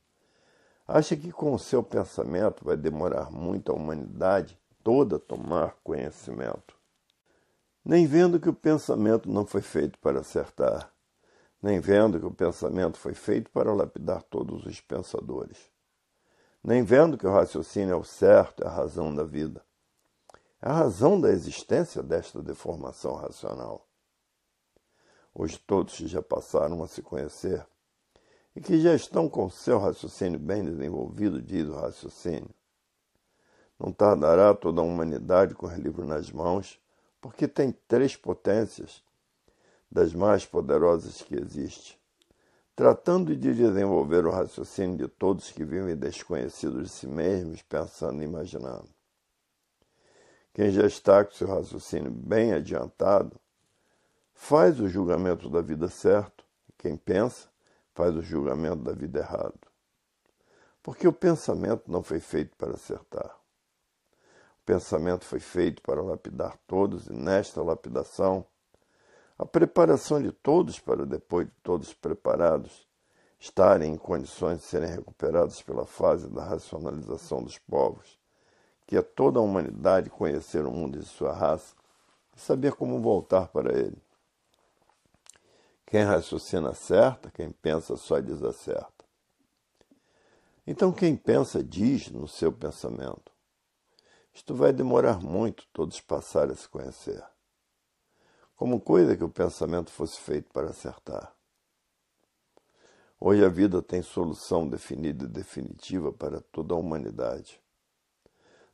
acha que com o seu pensamento vai demorar muito a humanidade toda a tomar conhecimento. Nem vendo que o pensamento não foi feito para acertar, nem vendo que o pensamento foi feito para lapidar todos os pensadores, nem vendo que o raciocínio é o certo, é a razão da vida, é a razão da existência desta deformação racional. Hoje todos já passaram a se conhecer e que já estão com o seu raciocínio bem desenvolvido, diz o raciocínio. Não tardará toda a humanidade com o livro nas mãos, porque tem três potências, das mais poderosas que existe, tratando de desenvolver o raciocínio de todos que vivem desconhecidos de si mesmos, pensando e imaginando. Quem já está com seu raciocínio bem adiantado, faz o julgamento da vida certo, quem pensa, faz o julgamento da vida errado. Porque o pensamento não foi feito para acertar. O pensamento foi feito para lapidar todos, e nesta lapidação, a preparação de todos para, depois de todos preparados, estarem em condições de serem recuperados pela fase da racionalização dos povos, que é toda a humanidade conhecer o mundo de sua raça e saber como voltar para ele. Quem raciocina acerta, quem pensa só desacerta. Então quem pensa diz no seu pensamento. Isto vai demorar muito todos passarem a se conhecer. Como coisa que o pensamento fosse feito para acertar. Hoje a vida tem solução definida e definitiva para toda a humanidade.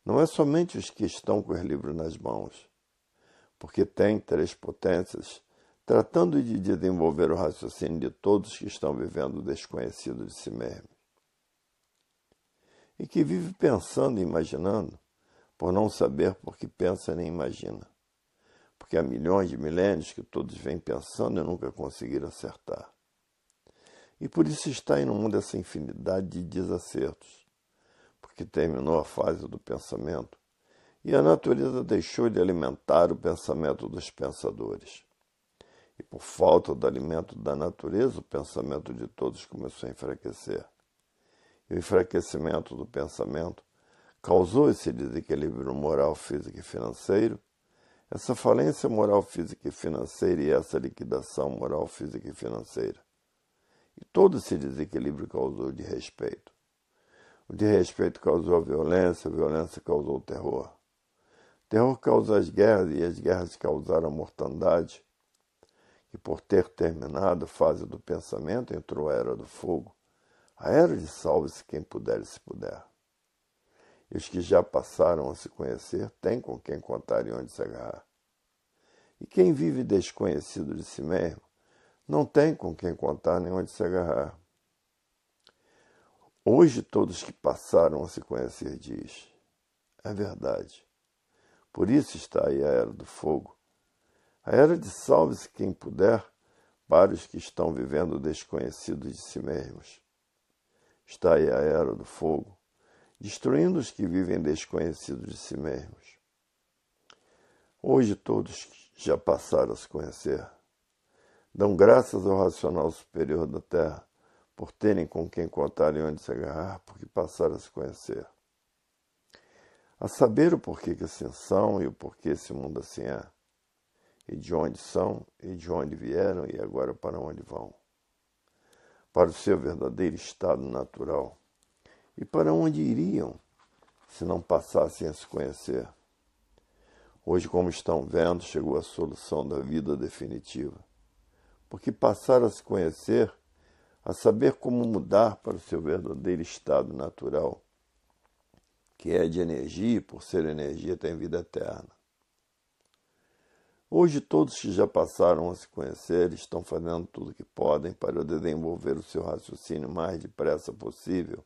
Não é somente os que estão com os livros nas mãos, porque tem três potências, tratando de desenvolver o raciocínio de todos que estão vivendo desconhecido de si mesmos. E que vive pensando e imaginando, por não saber por que pensa nem imagina. Porque há milhões de milênios que todos vêm pensando e nunca conseguiram acertar. E por isso está aí no mundo essa infinidade de desacertos. Porque porque terminou a fase do pensamento, e a natureza deixou de alimentar o pensamento dos pensadores. E por falta do alimento da natureza, o pensamento de todos começou a enfraquecer. E o enfraquecimento do pensamento causou esse desequilíbrio moral, físico e financeiro, essa falência moral, física e financeira e essa liquidação moral, física e financeira. E todo esse desequilíbrio causou o desrespeito. O desrespeito causou a violência causou o terror. O terror causou as guerras e as guerras causaram a mortandade. E por ter terminado a fase do pensamento, entrou a Era do Fogo, a Era de salve-se quem puder e se puder. E os que já passaram a se conhecer têm com quem contar e onde se agarrar. E quem vive desconhecido de si mesmo não tem com quem contar nem onde se agarrar. Hoje todos que passaram a se conhecer diz, é verdade. Por isso está aí a Era do Fogo, a Era de salve-se quem puder para os que estão vivendo desconhecidos de si mesmos. Está aí a Era do Fogo, destruindo os que vivem desconhecidos de si mesmos. Hoje todos já passaram a se conhecer. Dão graças ao racional superior da Terra por terem com quem contar e onde se agarrar, porque passaram a se conhecer. A saber o porquê que assim são e o porquê esse mundo assim é. E de onde são, e de onde vieram, e agora para onde vão. Para o seu verdadeiro estado natural. E para onde iriam, se não passassem a se conhecer. Hoje, como estão vendo, chegou a solução da vida definitiva. Porque passaram a se conhecer, a saber como mudar para o seu verdadeiro estado natural, que é de energia, e por ser energia tem vida eterna. Hoje todos que já passaram a se conhecer estão fazendo tudo o que podem para desenvolver o seu raciocínio o mais depressa possível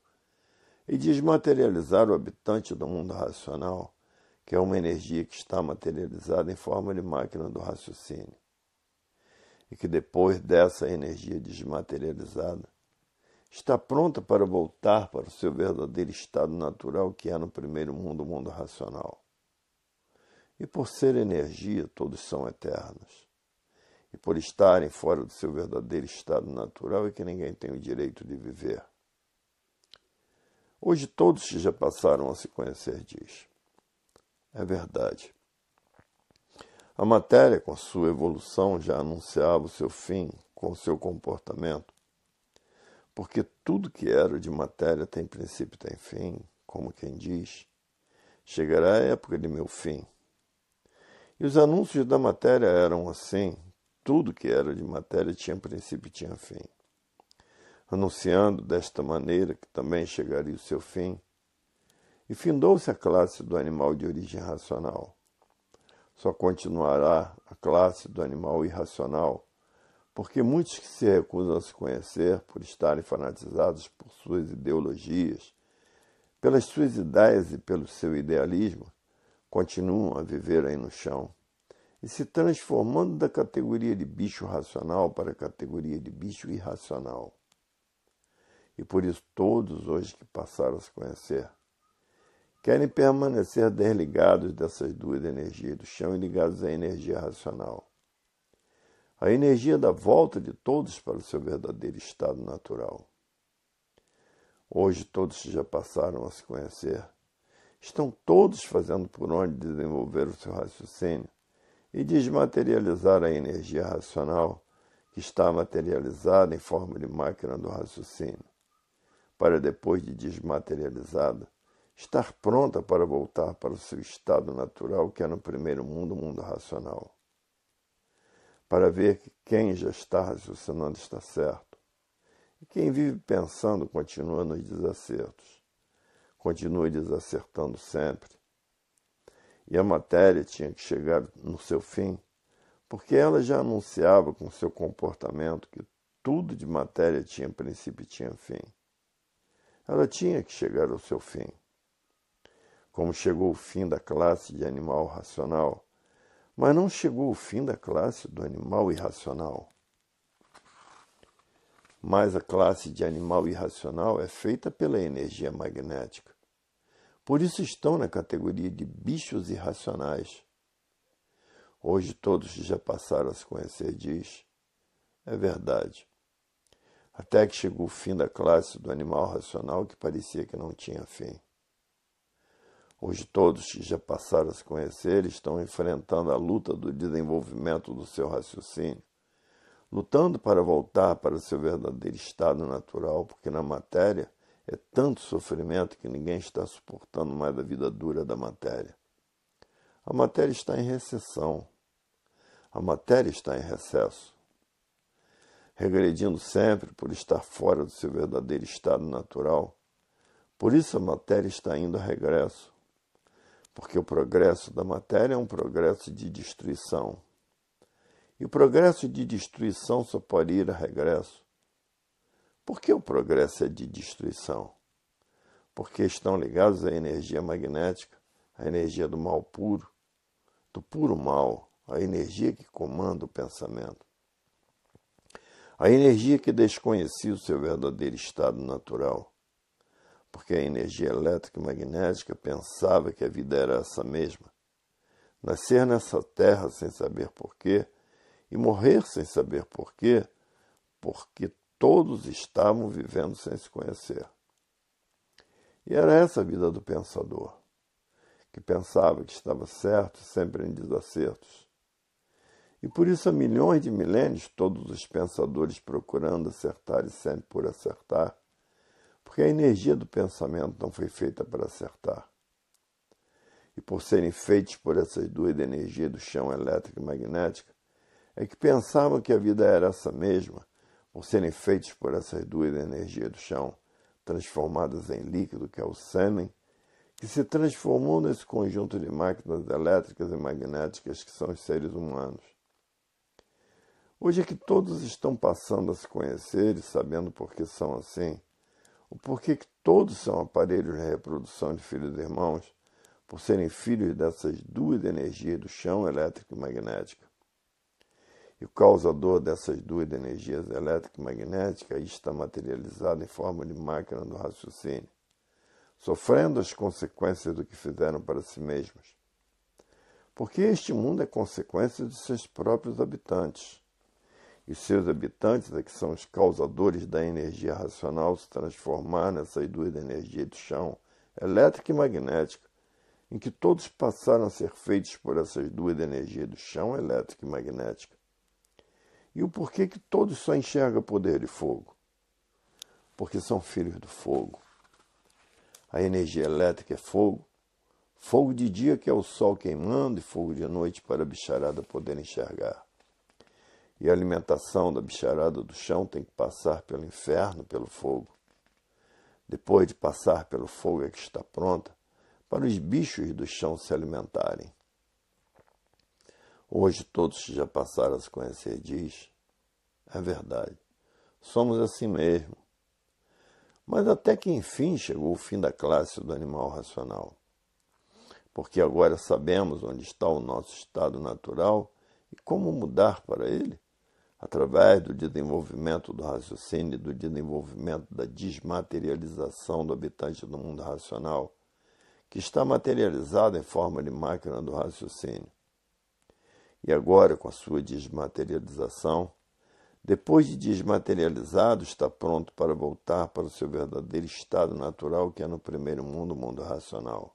e desmaterializar o habitante do mundo racional, que é uma energia que está materializada em forma de máquina do raciocínio. E que depois dessa energia desmaterializada, está pronta para voltar para o seu verdadeiro estado natural, que é no primeiro mundo, o mundo racional. E por ser energia, todos são eternos. E por estarem fora do seu verdadeiro estado natural, é que ninguém tem o direito de viver. Hoje todos que já passaram a se conhecer diz, é verdade. A matéria, com sua evolução, já anunciava o seu fim com o seu comportamento, porque tudo que era de matéria tem princípio e tem fim, como quem diz, chegará a época de meu fim. E os anúncios da matéria eram assim, tudo que era de matéria tinha princípio e tinha fim. Anunciando desta maneira que também chegaria o seu fim, e findou-se a classe do animal de origem racional. Só continuará a classe do animal irracional, porque muitos que se recusam a se conhecer por estarem fanatizados por suas ideologias, pelas suas ideias e pelo seu idealismo, continuam a viver aí no chão e se transformando da categoria de bicho racional para a categoria de bicho irracional. E por isso todos hoje que passaram a se conhecer querem permanecer desligados dessas duas energias do chão e ligados à energia racional. A energia da volta de todos para o seu verdadeiro estado natural. Hoje todos que já passaram a se conhecer estão todos fazendo por onde desenvolver o seu raciocínio e desmaterializar a energia racional que está materializada em forma de máquina do raciocínio, para depois de desmaterializada, estar pronta para voltar para o seu estado natural, que é no primeiro mundo, o mundo racional. Para ver que quem já está raciocinando está certo. E quem vive pensando continua nos desacertos. Continua desacertando sempre. E a matéria tinha que chegar no seu fim, porque ela já anunciava com seu comportamento que tudo de matéria tinha princípio e tinha fim. Ela tinha que chegar ao seu fim. Como chegou o fim da classe de animal racional, mas não chegou o fim da classe do animal irracional. Mas a classe de animal irracional é feita pela energia magnética. Por isso estão na categoria de bichos irracionais. Hoje todos que já passaram a se conhecer diz, é verdade. Até que chegou o fim da classe do animal racional que parecia que não tinha fim. Hoje todos que já passaram a se conhecer estão enfrentando a luta do desenvolvimento do seu raciocínio, lutando para voltar para o seu verdadeiro estado natural, porque na matéria é tanto sofrimento que ninguém está suportando mais a vida dura da matéria. A matéria está em recessão. A matéria está em recesso, regredindo sempre por estar fora do seu verdadeiro estado natural. Por isso a matéria está indo a regresso, porque o progresso da matéria é um progresso de destruição. E o progresso de destruição só pode ir a regresso. Por que o progresso é de destruição? Porque estão ligados à energia magnética, à energia do mal puro, do puro mal, a energia que comanda o pensamento. A energia que desconhecia o seu verdadeiro estado natural. Porque a energia elétrica e magnética pensava que a vida era essa mesma. Nascer nessa terra sem saber porquê e morrer sem saber porquê, porque todos estavam vivendo sem se conhecer. E era essa a vida do pensador, que pensava que estava certo sempre em desacertos. E por isso há milhões de milênios todos os pensadores procurando acertar e sempre por acertar, porque a energia do pensamento não foi feita para acertar. E por serem feitos por essas duas energias do chão elétrica e magnética, é que pensavam que a vida era essa mesma, por serem feitos por essas duas energias do chão, transformadas em líquido, que é o sêmen, que se transformou nesse conjunto de máquinas elétricas e magnéticas que são os seres humanos. Hoje é que todos estão passando a se conhecer e sabendo por que são assim, o porquê que todos são aparelhos de reprodução de filhos e irmãos, por serem filhos dessas duas energias do chão elétrico e magnética. E o causador dessas duas energias elétrica e magnética está materializado em forma de máquina do raciocínio, sofrendo as consequências do que fizeram para si mesmos. Porque este mundo é consequência de seus próprios habitantes. E seus habitantes é que são os causadores da energia racional se transformar nessas duas energias do chão, elétrica e magnética, em que todos passaram a ser feitos por essas duas energias do chão, elétrica e magnética. E o porquê que todos só enxergam poder de fogo? Porque são filhos do fogo. A energia elétrica é fogo, fogo de dia que é o sol queimando e fogo de noite para a bicharada poder enxergar. E a alimentação da bicharada do chão tem que passar pelo inferno, pelo fogo. Depois de passar pelo fogo é que está pronta para os bichos do chão se alimentarem. Hoje todos que já passaram a se conhecer diz, é verdade, somos assim mesmo. Mas até que enfim chegou o fim da classe do animal racional. Porque agora sabemos onde está o nosso estado natural e como mudar para ele. Através do desenvolvimento do raciocínio e do desenvolvimento da desmaterialização do habitante do mundo racional, que está materializado em forma de máquina do raciocínio. E agora, com a sua desmaterialização, depois de desmaterializado, está pronto para voltar para o seu verdadeiro estado natural, que é no primeiro mundo, o mundo racional.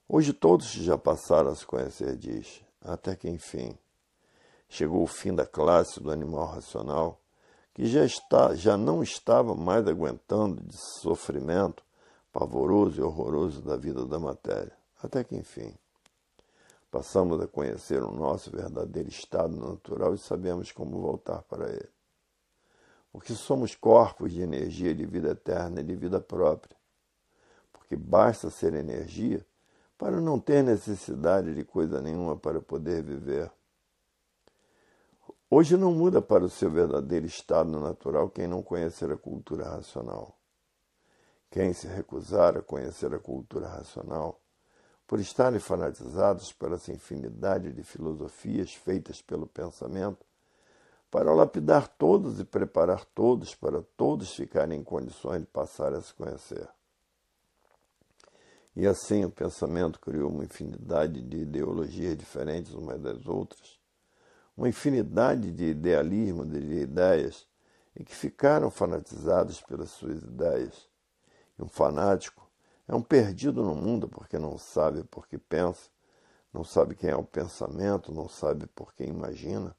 Hoje todos que já passaram a se conhecer diz, até que enfim, chegou o fim da classe do animal racional, que já não estava mais aguentando de sofrimento pavoroso e horroroso da vida da matéria. Até que, enfim, passamos a conhecer o nosso verdadeiro estado natural e sabemos como voltar para ele. Porque somos corpos de energia de vida eterna e de vida própria. Porque basta ser energia para não ter necessidade de coisa nenhuma para poder viver. Hoje não muda para o seu verdadeiro estado natural quem não conhecer a cultura racional. Quem se recusar a conhecer a cultura racional, por estarem fanatizados por essa infinidade de filosofias feitas pelo pensamento, para lapidar todos e preparar todos para todos ficarem em condições de passar a se conhecer. E assim o pensamento criou uma infinidade de ideologias diferentes umas das outras, uma infinidade de idealismo, de ideias, e que ficaram fanatizados pelas suas ideias. E um fanático é um perdido no mundo porque não sabe por que pensa, não sabe quem é o pensamento, não sabe por que imagina,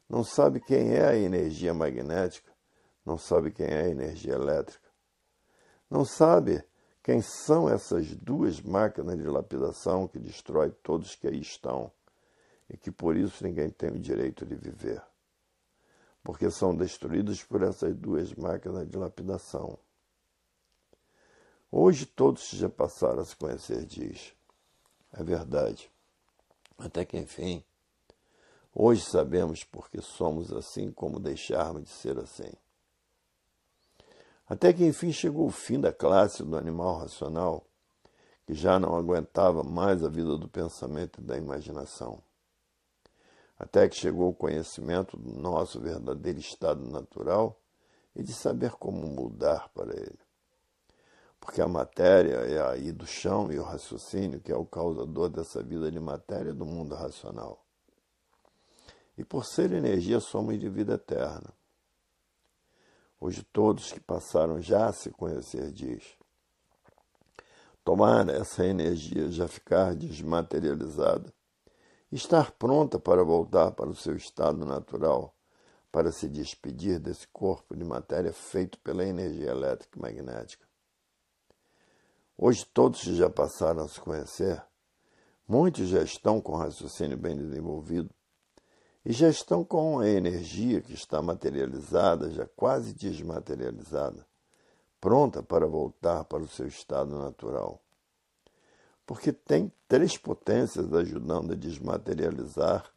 não sabe quem é a energia magnética, não sabe quem é a energia elétrica, não sabe quem são essas duas máquinas de lapidação que destrói todos que aí estão e que por isso ninguém tem o direito de viver, porque são destruídos por essas duas máquinas de lapidação. Hoje todos já passaram a se conhecer, diz. É verdade. Até que, enfim, hoje sabemos porque somos assim como deixarmos de ser assim. Até que, enfim, chegou o fim da classe do animal racional, que já não aguentava mais a vida do pensamento e da imaginação. Até que chegou o conhecimento do nosso verdadeiro estado natural e de saber como mudar para ele. Porque a matéria é aí do chão e o raciocínio que é o causador dessa vida de matéria do mundo racional. E por ser energia somos de vida eterna. Hoje todos que passaram já a se conhecer diz. Tomara essa energia já ficar desmaterializada, estar pronta para voltar para o seu estado natural, para se despedir desse corpo de matéria feito pela energia elétrica e magnética. Hoje todos que já passaram a se conhecer, muitos já estão com o raciocínio bem desenvolvido e já estão com a energia que está materializada, já quase desmaterializada, pronta para voltar para o seu estado natural. Porque tem 3 potências ajudando a desmaterializar,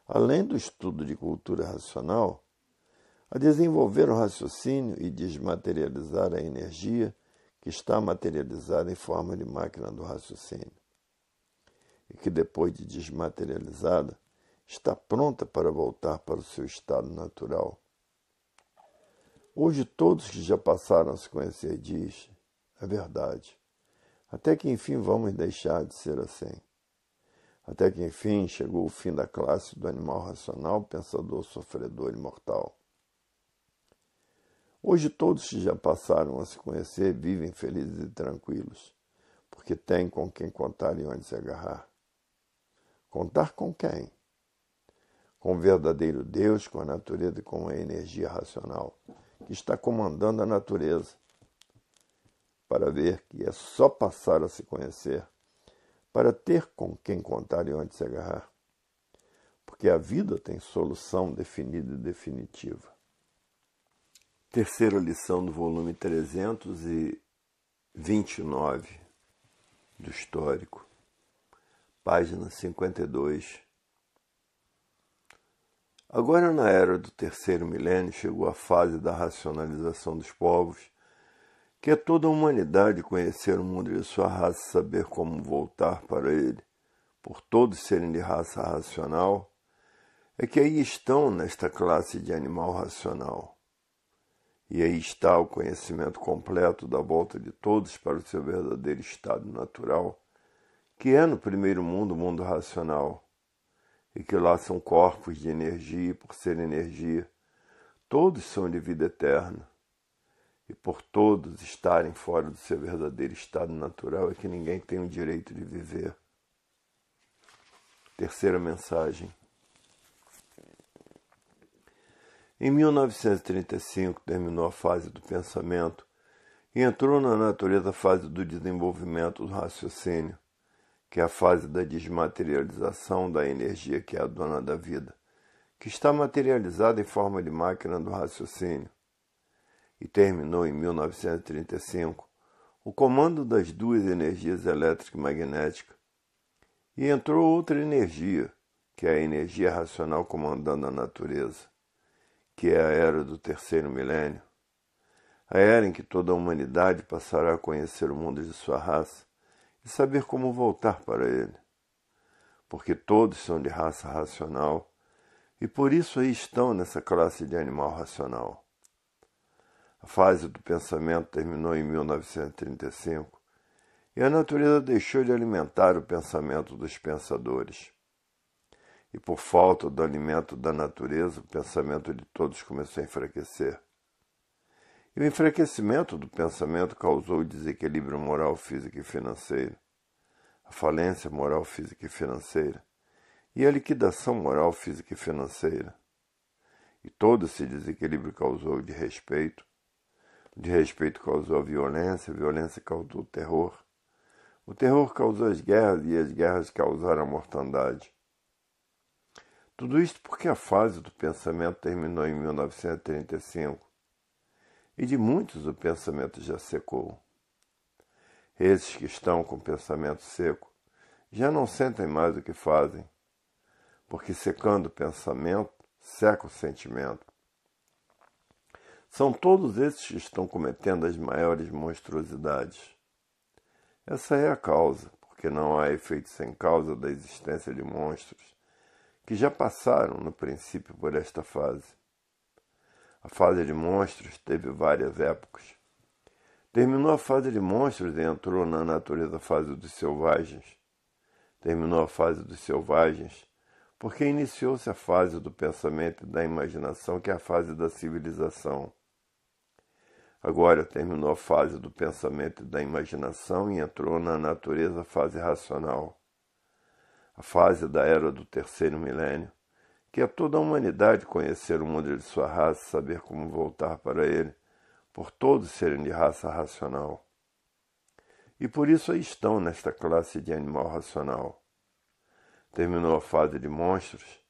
além do estudo de cultura racional, a desenvolver o raciocínio e desmaterializar a energia que está materializada em forma de máquina do raciocínio, e que depois de desmaterializada, está pronta para voltar para o seu estado natural. Hoje todos que já passaram a se conhecer diz, é verdade, até que enfim vamos deixar de ser assim. Até que enfim chegou o fim da classe do animal racional, pensador, sofredor e mortal. Hoje todos que já passaram a se conhecer vivem felizes e tranquilos, porque têm com quem contar e onde se agarrar. Contar com quem? Com o verdadeiro Deus, com a natureza e com a energia racional, que está comandando a natureza, para ver que é só passar a se conhecer, para ter com quem contar e onde se agarrar. Porque a vida tem solução definida e definitiva. Terceira lição do volume 329 do Histórico, página 52. Agora, na era do terceiro milênio, chegou a fase da racionalização dos povos, que é toda a humanidade conhecer o mundo de sua raça e saber como voltar para ele, por todos serem de raça racional, é que aí estão nesta classe de animal racional. E aí está o conhecimento completo da volta de todos para o seu verdadeiro estado natural, que é no primeiro mundo o mundo racional, e que lá são corpos de energia, e por ser energia, todos são de vida eterna. E por todos estarem fora do seu verdadeiro estado natural é que ninguém tem o direito de viver. Terceira mensagem. Em 1935 terminou a fase do pensamento e entrou na natureza a fase do desenvolvimento do raciocínio, que é a fase da desmaterialização da energia que é a dona da vida, que está materializada em forma de máquina do raciocínio. E terminou em 1935 o comando das duas energias elétrica e magnética, e entrou outra energia, que é a energia racional comandando a natureza, que é a era do terceiro milênio, a era em que toda a humanidade passará a conhecer o mundo de sua raça e saber como voltar para ele, porque todos são de raça racional e por isso aí estão nessa classe de animal racional. A fase do pensamento terminou em 1935 E a natureza deixou de alimentar o pensamento dos pensadores. E por falta do alimento da natureza, o pensamento de todos começou a enfraquecer. E o enfraquecimento do pensamento causou o desequilíbrio moral, físico e financeiro, a falência moral, física e financeira, e a liquidação moral, física e financeira. E todo esse desequilíbrio causou o desrespeito causou a violência causou o terror causou as guerras e as guerras causaram a mortandade. Tudo isso porque a fase do pensamento terminou em 1935 e de muitos o pensamento já secou. Esses que estão com o pensamento seco já não sentem mais o que fazem, porque secando o pensamento, seca o sentimento. São todos esses que estão cometendo as maiores monstruosidades. Essa é a causa, porque não há efeito sem causa da existência de monstros que já passaram, no princípio, por esta fase. A fase de monstros teve várias épocas. Terminou a fase de monstros e entrou na natureza fase dos selvagens. Terminou a fase dos selvagens porque iniciou-se a fase do pensamento e da imaginação, que é a fase da civilização. Agora terminou a fase do pensamento e da imaginação e entrou na natureza fase racional. A fase da era do terceiro milênio, que é toda a humanidade conhecer o mundo de sua raça, saber como voltar para ele, por todos serem de raça racional. E por isso aí estão nesta classe de animal racional. Terminou a fase de monstros.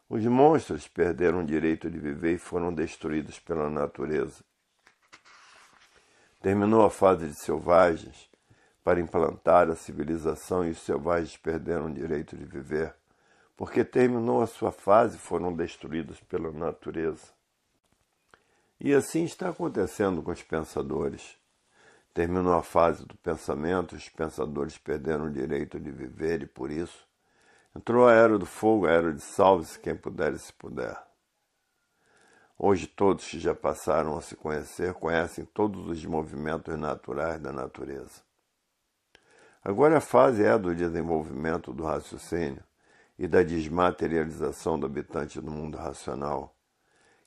Os monstros perderam o direito de viver e foram destruídos pela natureza. Terminou a fase de selvagens para implantar a civilização e os selvagens perderam o direito de viver, porque terminou a sua fase e foram destruídos pela natureza. E assim está acontecendo com os pensadores. Terminou a fase do pensamento, os pensadores perderam o direito de viver e, por isso, entrou a era do fogo, a era de salve-se quem puder e se puder. Hoje todos que já passaram a se conhecer conhecem todos os movimentos naturais da natureza. Agora a fase é a do desenvolvimento do raciocínio e da desmaterialização do habitante do mundo racional,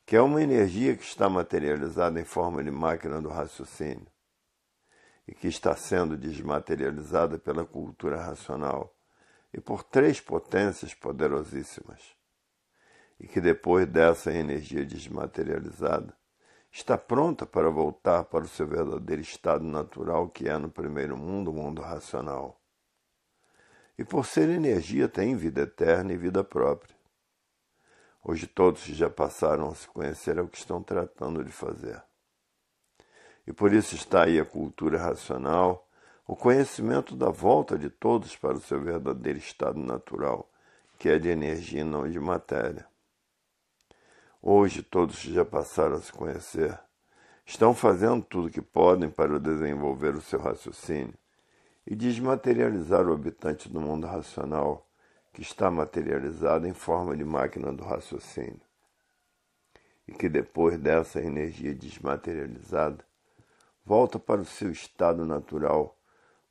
que é uma energia que está materializada em forma de máquina do raciocínio e que está sendo desmaterializada pela cultura racional e por três potências poderosíssimas, e que depois dessa energia desmaterializada está pronta para voltar para o seu verdadeiro estado natural, que é no primeiro mundo, o mundo racional. E por ser energia tem vida eterna e vida própria. Hoje todos que já passaram a se conhecer é o que estão tratando de fazer. E por isso está aí a cultura racional, o conhecimento da volta de todos para o seu verdadeiro estado natural, que é de energia e não de matéria. Hoje todos que já passaram a se conhecer estão fazendo tudo o que podem para desenvolver o seu raciocínio e desmaterializar o habitante do mundo racional, que está materializado em forma de máquina do raciocínio, e que depois dessa energia desmaterializada volta para o seu estado natural,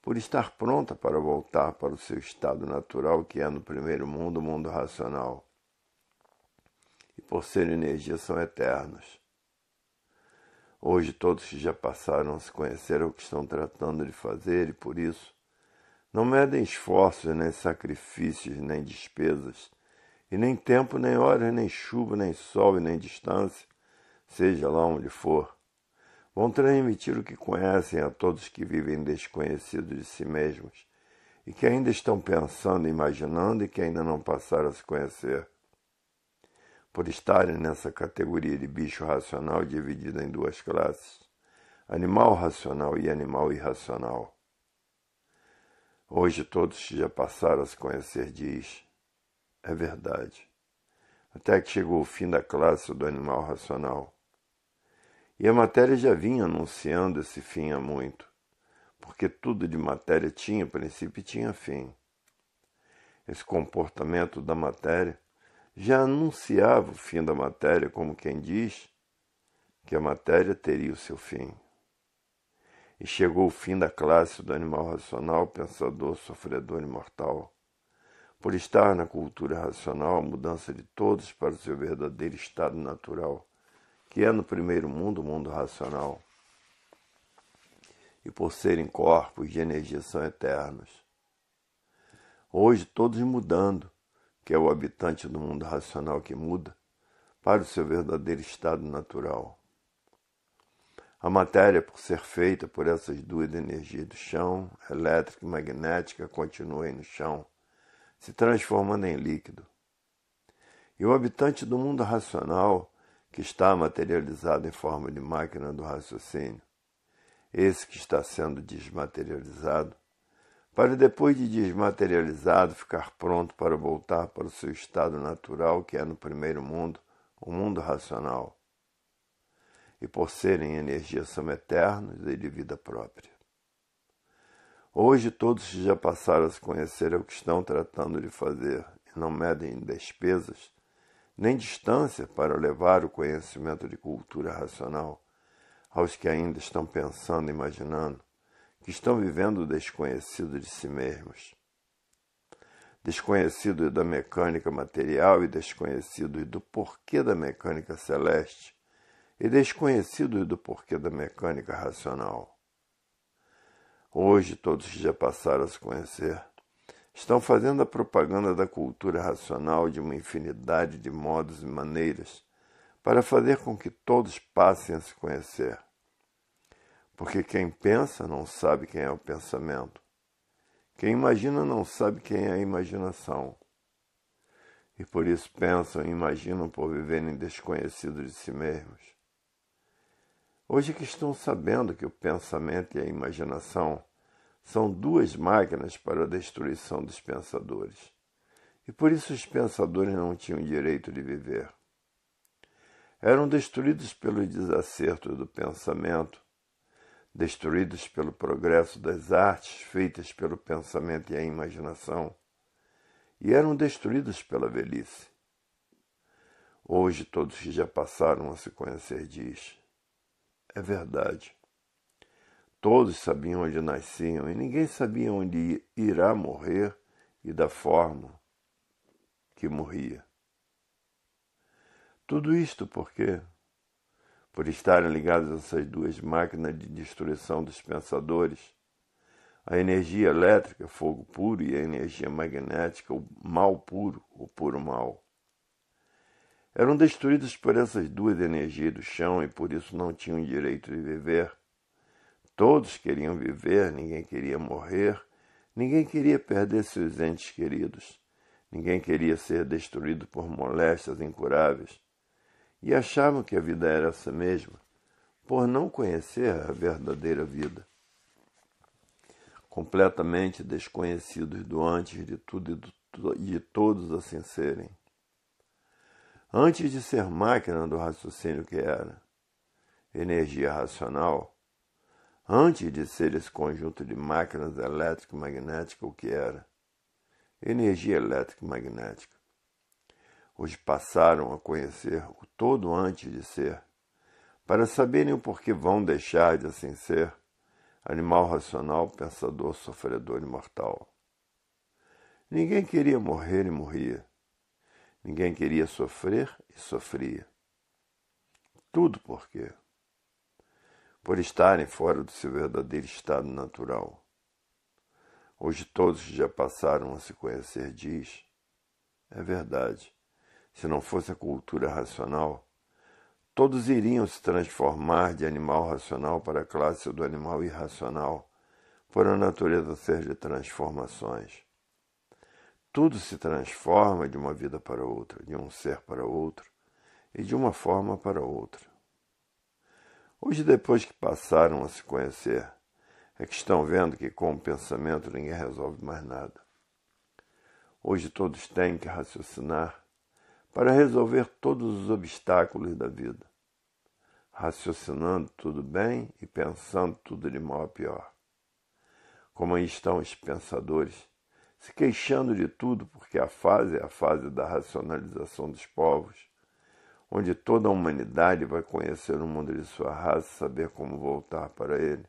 por estar pronta para voltar para o seu estado natural, que é no primeiro mundo, o mundo racional. E por ser energia são eternos. Hoje todos que já passaram a se conhecer o que estão tratando de fazer e por isso não medem esforços, nem sacrifícios, nem despesas, e nem tempo, nem horas, nem chuva, nem sol e nem distância, seja lá onde for. Vão transmitir o que conhecem a todos que vivem desconhecidos de si mesmos e que ainda estão pensando, imaginando e que ainda não passaram a se conhecer. Por estarem nessa categoria de bicho racional dividida em duas classes, animal racional e animal irracional. Hoje todos que já passaram a se conhecer diz, é verdade, até que chegou o fim da classe do animal racional. E a matéria já vinha anunciando esse fim há muito, porque tudo de matéria tinha princípio e tinha fim. Esse comportamento da matéria já anunciava o fim da matéria, como quem diz que a matéria teria o seu fim. e chegou o fim da classe do animal racional, pensador, sofredor e mortal. Por estar na cultura racional, a mudança de todos para o seu verdadeiro estado natural, que é no primeiro mundo, o mundo racional. E por serem corpos de energia são eternos. Hoje todos mudando, que é o habitante do mundo racional que muda, para o seu verdadeiro estado natural. A matéria, por ser feita por essas duas energias do chão, elétrica e magnética, continua aí no chão, se transformando em líquido. E o habitante do mundo racional, que está materializado em forma de máquina do raciocínio, esse que está sendo desmaterializado, para depois de desmaterializado ficar pronto para voltar para o seu estado natural, que é no primeiro mundo, o mundo racional. E por serem energia são eternos e de vida própria. Hoje todos que já passaram a se conhecer o que estão tratando de fazer e não medem despesas, nem distância para levar o conhecimento de cultura racional aos que ainda estão pensando e imaginando, que estão vivendo o desconhecido de si mesmos. Desconhecidos da mecânica material e desconhecidos do porquê da mecânica celeste e desconhecidos do porquê da mecânica racional. Hoje, todos que já passaram a se conhecer estão fazendo a propaganda da cultura racional de uma infinidade de modos e maneiras para fazer com que todos passem a se conhecer. Porque quem pensa não sabe quem é o pensamento. Quem imagina não sabe quem é a imaginação. E por isso pensam e imaginam por viverem desconhecidos de si mesmos. Hoje que estão sabendo que o pensamento e a imaginação são duas máquinas para a destruição dos pensadores. E por isso os pensadores não tinham direito de viver. Eram destruídos pelos desacertos do pensamento, destruídos pelo progresso das artes feitas pelo pensamento e a imaginação, e eram destruídos pela velhice. Hoje todos que já passaram a se conhecer diz: é verdade. Todos sabiam onde nasciam e ninguém sabia onde irá morrer e da forma que morria. Tudo isto por quê? Por estarem ligados a essas duas máquinas de destruição dos pensadores, a energia elétrica, fogo puro, e a energia magnética, o mal puro, o puro mal. Eram destruídos por essas duas energias do chão e por isso não tinham direito de viver. Todos queriam viver, ninguém queria morrer, ninguém queria perder seus entes queridos, ninguém queria ser destruído por moléstias incuráveis. E achavam que a vida era essa mesma, por não conhecer a verdadeira vida. Completamente desconhecidos do antes de tudo e de todos assim serem. Antes de ser máquina do raciocínio que era, energia racional, antes de ser esse conjunto de máquinas elétrico e magnética o que era, energia elétrica e magnética. Hoje passaram a conhecer o todo antes de ser, para saberem o porquê vão deixar de assim ser, animal racional, pensador, sofredor e mortal. Ninguém queria morrer e morria. Ninguém queria sofrer e sofria. Tudo por quê? Por estarem fora do seu verdadeiro estado natural. Hoje todos que já passaram a se conhecer diz: é verdade. Se não fosse a cultura racional, todos iriam se transformar de animal racional para a classe do animal irracional, por a natureza ser de transformações. Tudo se transforma de uma vida para outra, de um ser para outro e de uma forma para outra. Hoje, depois que passaram a se conhecer, é que estão vendo que com o pensamento ninguém resolve mais nada. Hoje todos têm que raciocinar para resolver todos os obstáculos da vida, raciocinando tudo bem e pensando tudo de mal a pior. Como aí estão os pensadores, se queixando de tudo porque a fase é a fase da racionalização dos povos, onde toda a humanidade vai conhecer o mundo de sua raça e saber como voltar para ele,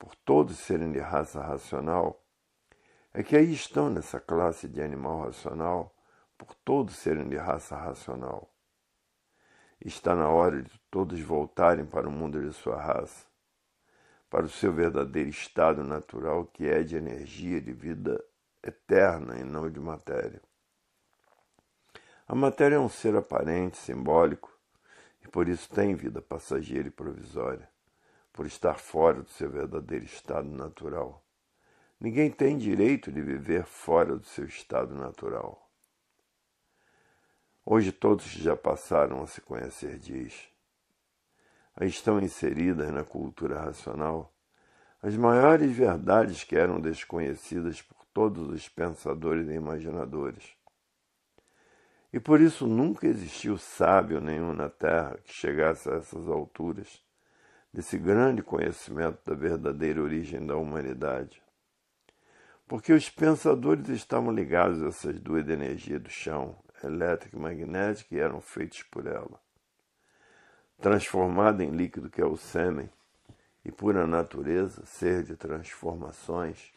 por todos serem de raça racional, é que aí estão nessa classe de animal racional, por todos serem de raça racional. Está na hora de todos voltarem para o mundo de sua raça, para o seu verdadeiro estado natural, que é de energia, de vida eterna e não de matéria. A matéria é um ser aparente, simbólico, e por isso tem vida passageira e provisória, por estar fora do seu verdadeiro estado natural. Ninguém tem direito de viver fora do seu estado natural. Hoje todos que já passaram a se conhecer diz. Aí estão inseridas na cultura racional as maiores verdades que eram desconhecidas por todos os pensadores e imaginadores. E por isso nunca existiu sábio nenhum na Terra que chegasse a essas alturas desse grande conhecimento da verdadeira origem da humanidade. Porque os pensadores estavam ligados a essas duas energias do chão, elétrica e magnética, e eram feitos por ela. Transformada em líquido que é o sêmen, e pura natureza, ser de transformações,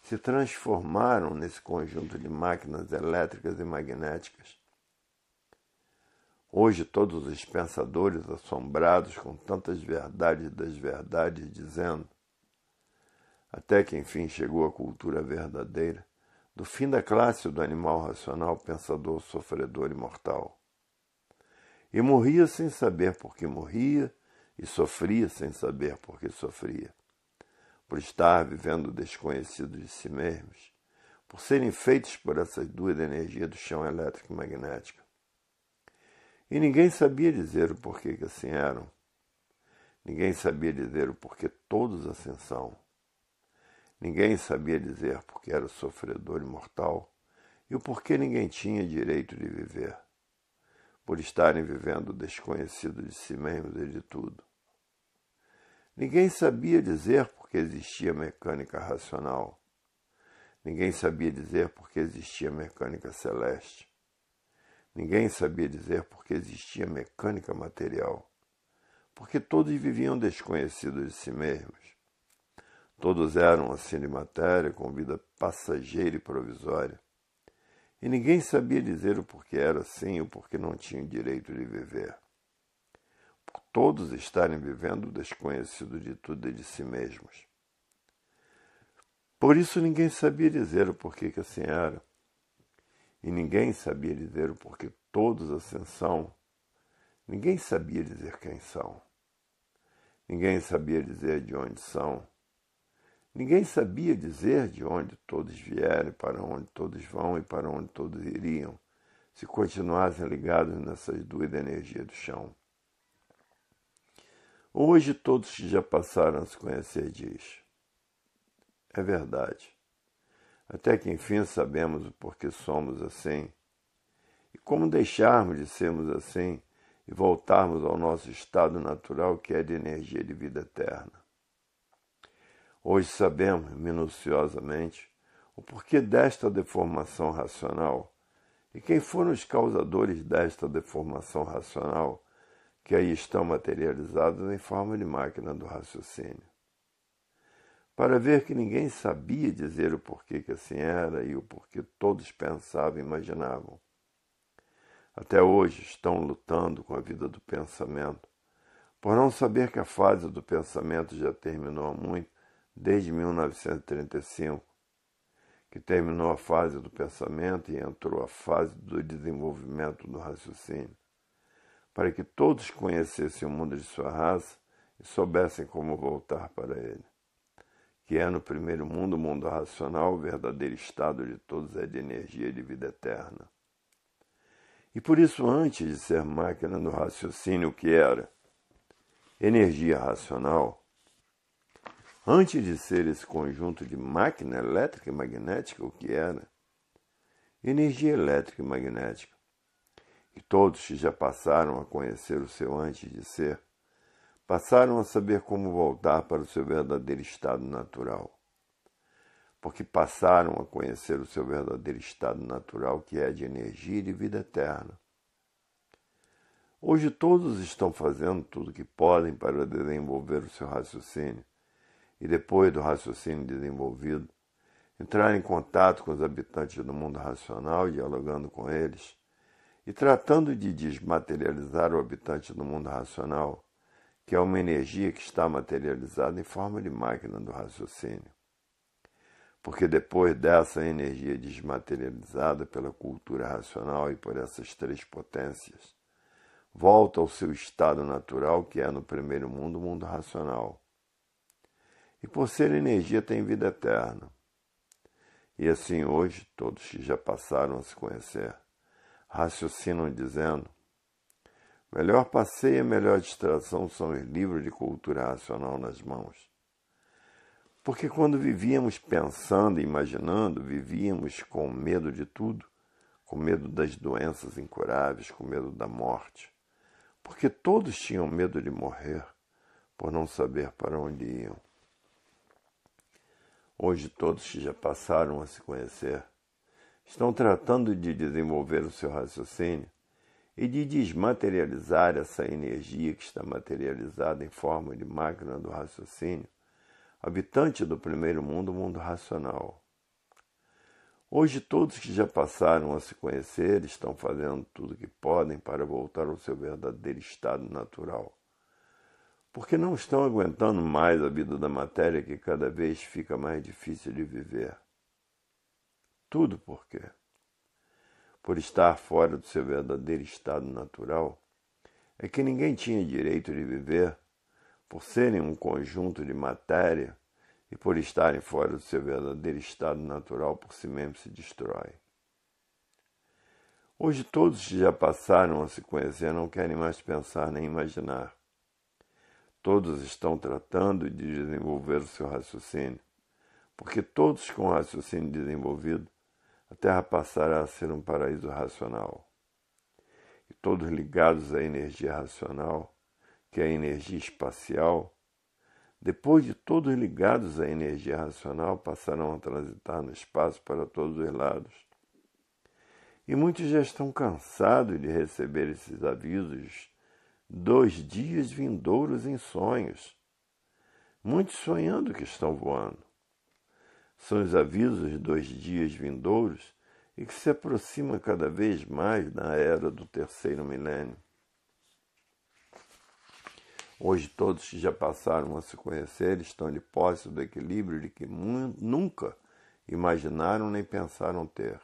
se transformaram nesse conjunto de máquinas elétricas e magnéticas. Hoje todos os pensadores, assombrados com tantas verdades das verdades, dizendo, até que enfim chegou a cultura verdadeira, do fim da classe do animal racional, pensador, sofredor e mortal. E morria sem saber por que morria, e sofria sem saber por que sofria, por estar vivendo desconhecido de si mesmos, por serem feitos por essas duas energias do chão elétrico e magnético. E ninguém sabia dizer o porquê que assim eram. Ninguém sabia dizer o porquê todos assim são. Ninguém sabia dizer porque era sofredor e mortal e o porquê ninguém tinha direito de viver, por estarem vivendo desconhecido de si mesmos e de tudo. Ninguém sabia dizer porque existia mecânica racional. Ninguém sabia dizer porque existia mecânica celeste. Ninguém sabia dizer porque existia mecânica material, porque todos viviam desconhecidos de si mesmos. Todos eram assim de matéria, com vida passageira e provisória. E ninguém sabia dizer o porquê era assim e o porquê não tinham direito de viver. Por todos estarem vivendo desconhecido de tudo e de si mesmos. Por isso ninguém sabia dizer o porquê que assim era. E ninguém sabia dizer o porquê todos assim são. Ninguém sabia dizer quem são. Ninguém sabia dizer de onde são. Ninguém sabia dizer de onde todos vieram, para onde todos vão e para onde todos iriam, se continuassem ligados nessas duas energias do chão. Hoje todos que já passaram a se conhecer diz. É verdade. Até que enfim sabemos o porquê somos assim, e como deixarmos de sermos assim e voltarmos ao nosso estado natural, que é de energia de vida eterna. Hoje sabemos, minuciosamente, o porquê desta deformação racional e quem foram os causadores desta deformação racional, que aí estão materializados em forma de máquina do raciocínio. Para ver que ninguém sabia dizer o porquê que assim era e o porquê todos pensavam e imaginavam. Até hoje estão lutando com a vida do pensamento, por não saber que a fase do pensamento já terminou há muito, desde 1935, que terminou a fase do pensamento e entrou a fase do desenvolvimento do raciocínio, para que todos conhecessem o mundo de sua raça e soubessem como voltar para ele, que é no primeiro mundo, o mundo racional, o verdadeiro estado de todos é de energia e de vida eterna. E por isso, antes de ser máquina do raciocínio, o que era? Energia racional. Antes de ser esse conjunto de máquina elétrica e magnética, o que era? Energia elétrica e magnética. E todos que já passaram a conhecer o seu antes de ser, passaram a saber como voltar para o seu verdadeiro estado natural. Porque passaram a conhecer o seu verdadeiro estado natural, que é de energia e de vida eterna. Hoje todos estão fazendo tudo o que podem para desenvolver o seu raciocínio, e depois do raciocínio desenvolvido, entrar em contato com os habitantes do mundo racional, dialogando com eles, e tratando de desmaterializar o habitante do mundo racional, que é uma energia que está materializada em forma de máquina do raciocínio. Porque depois dessa energia desmaterializada pela cultura racional e por essas três potências, volta ao seu estado natural, que é no primeiro mundo, o mundo racional. E por ser energia tem vida eterna. E assim hoje, todos que já passaram a se conhecer, raciocinam dizendo: melhor passeio e melhor distração são os livros de cultura racional nas mãos. Porque quando vivíamos pensando e imaginando, vivíamos com medo de tudo, com medo das doenças incuráveis, com medo da morte. Porque todos tinham medo de morrer, por não saber para onde iam. Hoje todos que já passaram a se conhecer, estão tratando de desenvolver o seu raciocínio e de desmaterializar essa energia que está materializada em forma de máquina do raciocínio, habitante do primeiro mundo, o mundo racional. Hoje todos que já passaram a se conhecer estão fazendo tudo o que podem para voltar ao seu verdadeiro estado natural, porque não estão aguentando mais a vida da matéria que cada vez fica mais difícil de viver. Tudo por quê? Por estar fora do seu verdadeiro estado natural, é que ninguém tinha direito de viver, por serem um conjunto de matéria, e por estarem fora do seu verdadeiro estado natural, por si mesmo se destrói. Hoje todos que já passaram a se conhecer não querem mais pensar nem imaginar. Todos estão tratando de desenvolver o seu raciocínio, porque todos com o raciocínio desenvolvido, a Terra passará a ser um paraíso racional. E todos ligados à energia racional, que é a energia espacial, depois de todos ligados à energia racional, passarão a transitar no espaço para todos os lados. E muitos já estão cansados de receber esses avisos dos dias vindouros em sonhos. Muitos sonhando que estão voando. São os avisos dos dias vindouros e que se aproxima cada vez mais na era do terceiro milênio. Hoje todos que já passaram a se conhecer estão de posse do equilíbrio de que nunca imaginaram nem pensaram ter.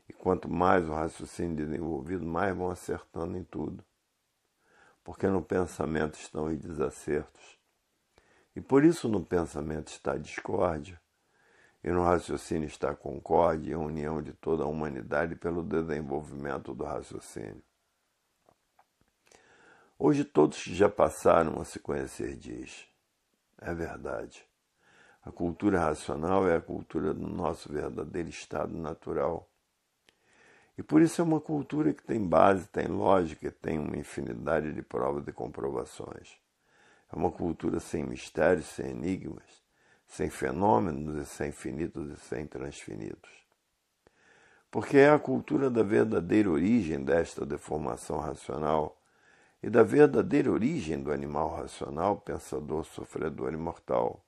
E quanto mais o raciocínio desenvolvido, mais vão acertando em tudo. Porque no pensamento estão os desacertos. E por isso no pensamento está a discórdia, e no raciocínio está a concórdia e a união de toda a humanidade pelo desenvolvimento do raciocínio. Hoje todos que já passaram a se conhecer diz: é verdade. A cultura racional é a cultura do nosso verdadeiro estado natural. E por isso é uma cultura que tem base, tem lógica e tem uma infinidade de provas e comprovações. É uma cultura sem mistérios, sem enigmas, sem fenômenos e sem finitos e sem transfinitos. Porque é a cultura da verdadeira origem desta deformação racional e da verdadeira origem do animal racional, pensador, sofredor e mortal.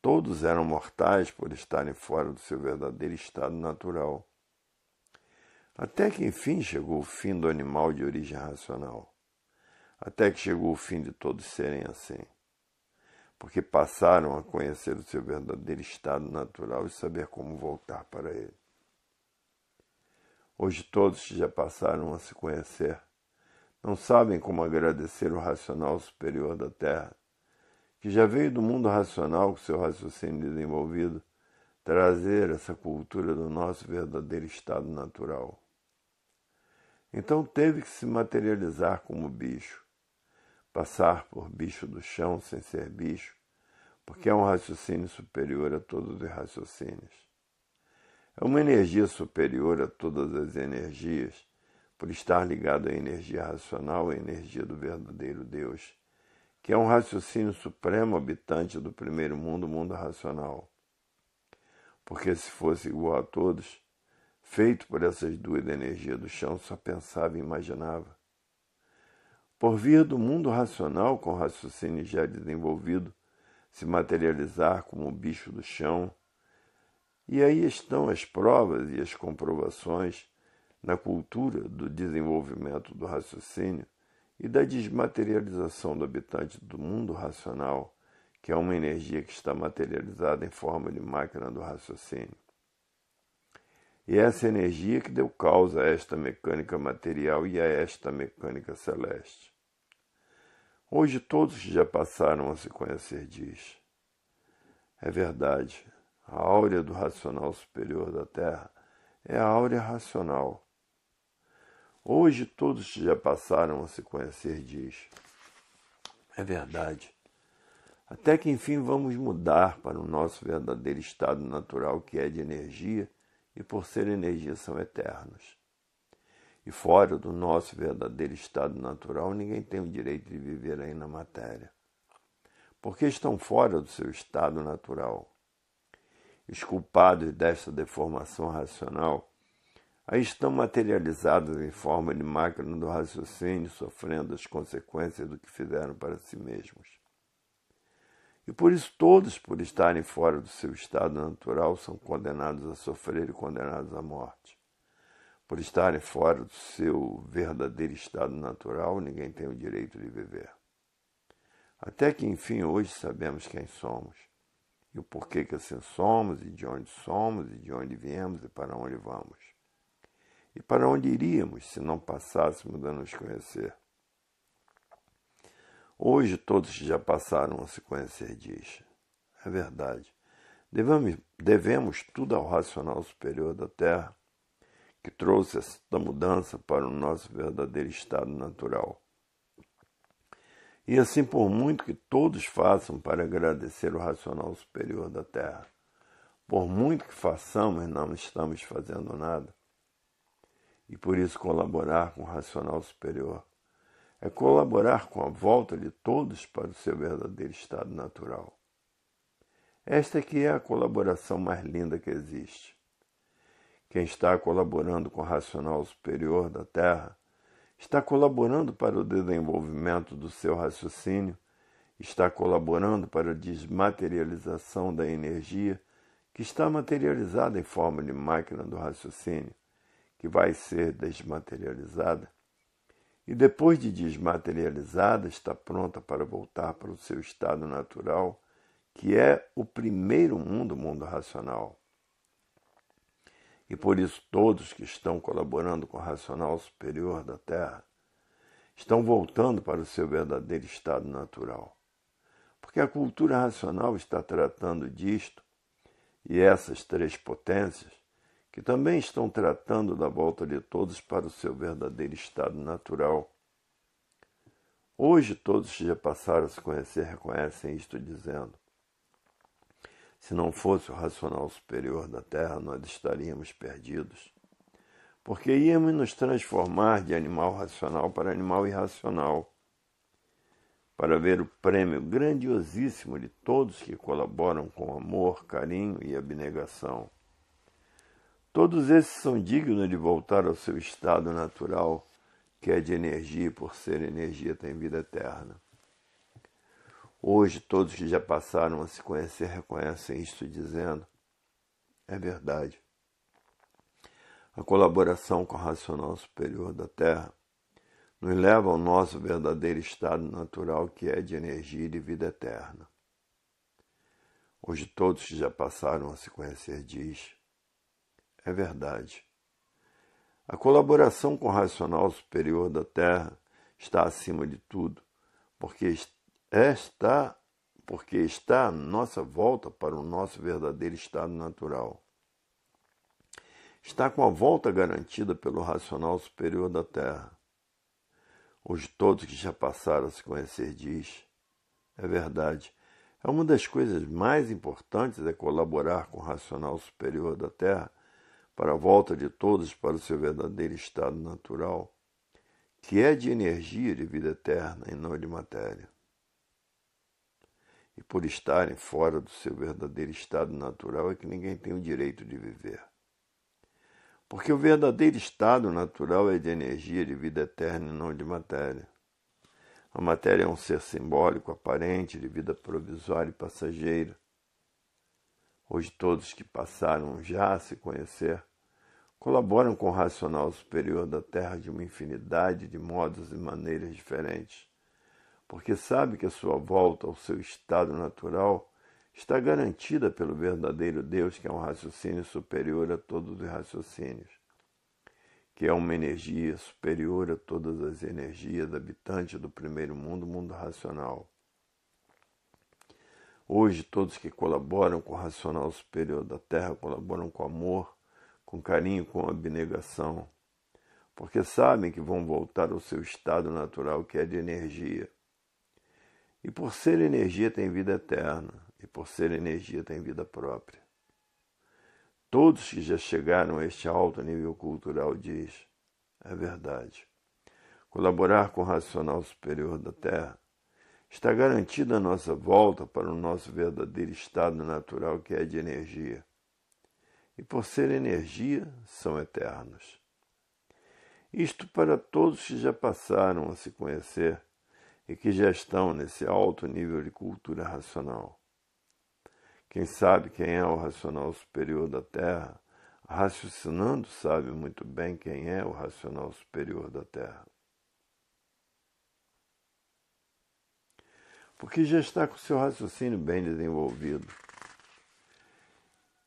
Todos eram mortais por estarem fora do seu verdadeiro estado natural. Até que enfim chegou o fim do animal de origem racional. Até que chegou o fim de todos serem assim. Porque passaram a conhecer o seu verdadeiro estado natural e saber como voltar para ele. Hoje todos que já passaram a se conhecer não sabem como agradecer o racional superior da Terra, que já veio do mundo racional com seu raciocínio desenvolvido, trazer essa cultura do nosso verdadeiro estado natural. Então teve que se materializar como bicho, passar por bicho do chão sem ser bicho, porque é um raciocínio superior a todos os raciocínios. É uma energia superior a todas as energias, por estar ligado à energia racional, à energia do verdadeiro Deus, que é um raciocínio supremo habitante do primeiro mundo, o mundo racional. Porque se fosse igual a todos, feito por essas duas energias do chão, só pensava e imaginava. Por via do mundo racional, com raciocínio já desenvolvido, se materializar como o bicho do chão. E aí estão as provas e as comprovações na cultura do desenvolvimento do raciocínio e da desmaterialização do habitante do mundo racional, que é uma energia que está materializada em forma de máquina do raciocínio. E essa energia que deu causa a esta mecânica material e a esta mecânica celeste. Hoje todos que já passaram a se conhecer diz: é verdade, a áurea do racional superior da Terra é a áurea racional. Hoje todos que já passaram a se conhecer diz: é verdade, até que enfim vamos mudar para o nosso verdadeiro estado natural, que é de energia, e por ser energia são eternos. E fora do nosso verdadeiro estado natural, ninguém tem o direito de viver aí na matéria, porque estão fora do seu estado natural. Os culpados desta deformação racional aí estão materializados em forma de máquina do raciocínio, sofrendo as consequências do que fizeram para si mesmos. E por isso todos, por estarem fora do seu estado natural, são condenados a sofrer e condenados à morte. Por estarem fora do seu verdadeiro estado natural, ninguém tem o direito de viver. Até que, enfim, hoje sabemos quem somos, e o porquê que assim somos, e de onde viemos, e para onde vamos. E para onde iríamos se não passássemos a nos conhecer. Hoje todos que já passaram a se conhecer diz: é verdade, devemos tudo ao racional superior da Terra, que trouxe esta mudança para o nosso verdadeiro estado natural. E assim, por muito que todos façam para agradecer o racional superior da Terra, por muito que façamos, não estamos fazendo nada. E por isso colaborar com o racional superior é colaborar com a volta de todos para o seu verdadeiro estado natural. Esta é que é a colaboração mais linda que existe. Quem está colaborando com o racional superior da Terra está colaborando para o desenvolvimento do seu raciocínio, está colaborando para a desmaterialização da energia que está materializada em forma de máquina do raciocínio, que vai ser desmaterializada, e depois de desmaterializada está pronta para voltar para o seu estado natural, que é o primeiro mundo, o mundo racional. E por isso todos que estão colaborando com o racional superior da Terra estão voltando para o seu verdadeiro estado natural. Porque a cultura racional está tratando disto, e essas três potências, que também estão tratando da volta de todos para o seu verdadeiro estado natural. Hoje todos que já passaram a se conhecer reconhecem isto dizendo: se não fosse o racional superior da Terra, nós estaríamos perdidos, porque íamos nos transformar de animal racional para animal irracional, para ver o prêmio grandiosíssimo de todos que colaboram com amor, carinho e abnegação. Todos esses são dignos de voltar ao seu estado natural, que é de energia, e por ser energia tem vida eterna. Hoje todos que já passaram a se conhecer reconhecem isto dizendo: é verdade. A colaboração com o racional superior da Terra nos leva ao nosso verdadeiro estado natural, que é de energia e de vida eterna. Hoje todos que já passaram a se conhecer diz: é verdade. A colaboração com o racional superior da Terra está acima de tudo, porque está a nossa volta para o nosso verdadeiro estado natural. Está com a volta garantida pelo racional superior da Terra. Hoje todos que já passaram a se conhecer diz: é verdade. É uma das coisas mais importantes é colaborar com o racional superior da Terra para a volta de todos para o seu verdadeiro estado natural, que é de energia de vida eterna e não de matéria. E por estarem fora do seu verdadeiro estado natural é que ninguém tem o direito de viver. Porque o verdadeiro estado natural é de energia de vida eterna e não de matéria. A matéria é um ser simbólico, aparente, de vida provisória e passageira. Hoje todos que passaram já a se conhecer colaboram com o racional superior da Terra de uma infinidade de modos e maneiras diferentes, porque sabe que a sua volta ao seu estado natural está garantida pelo verdadeiro Deus, que é um raciocínio superior a todos os raciocínios, que é uma energia superior a todas as energias habitantes do primeiro mundo, o mundo racional. Hoje, todos que colaboram com o racional superior da Terra colaboram com amor, com carinho, com abnegação, porque sabem que vão voltar ao seu estado natural, que é de energia. E por ser energia tem vida eterna, e por ser energia tem vida própria. Todos que já chegaram a este alto nível cultural diz, é verdade. Colaborar com o racional superior da Terra está garantida a nossa volta para o nosso verdadeiro estado natural, que é de energia. E por ser energia, são eternos. Isto para todos que já passaram a se conhecer e que já estão nesse alto nível de cultura racional. Quem sabe quem é o racional superior da Terra, raciocinando sabe muito bem quem é o racional superior da Terra. Porque já está com seu raciocínio bem desenvolvido.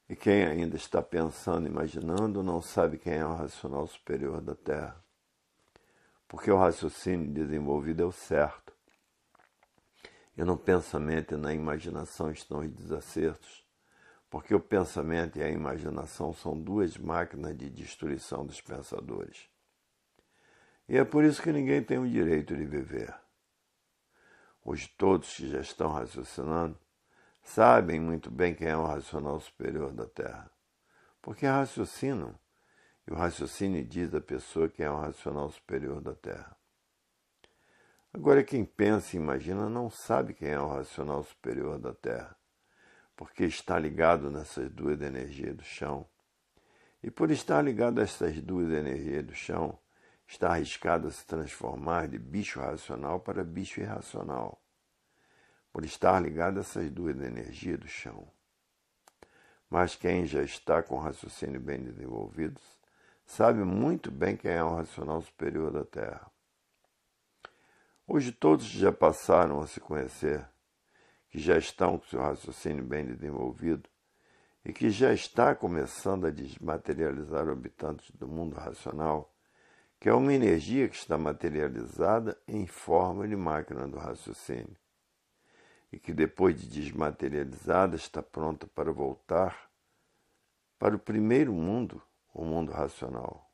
E quem ainda está pensando, imaginando, não sabe quem é o racional superior da Terra. Porque o raciocínio desenvolvido é o certo. E no pensamento e na imaginação estão os desacertos. Porque o pensamento e a imaginação são duas máquinas de destruição dos pensadores. E é por isso que ninguém tem o direito de viver. Hoje todos que já estão raciocinando sabem muito bem quem é o racional superior da Terra, porque raciocinam, e o raciocínio diz à pessoa quem é o racional superior da Terra. Agora, quem pensa e imagina não sabe quem é o racional superior da Terra, porque está ligado nessas duas energias do chão. E por estar ligado a essas duas energias do chão, está arriscado a se transformar de bicho racional para bicho irracional, por estar ligado a essas duas energias do chão. Mas quem já está com o raciocínio bem desenvolvido, sabe muito bem quem é o racional superior da Terra. Hoje todos já passaram a se conhecer, que já estão com seu raciocínio bem desenvolvido e que já está começando a desmaterializar habitantes do mundo racional, que é uma energia que está materializada em forma de máquina do raciocínio, e que depois de desmaterializada está pronta para voltar para o primeiro mundo, o mundo racional.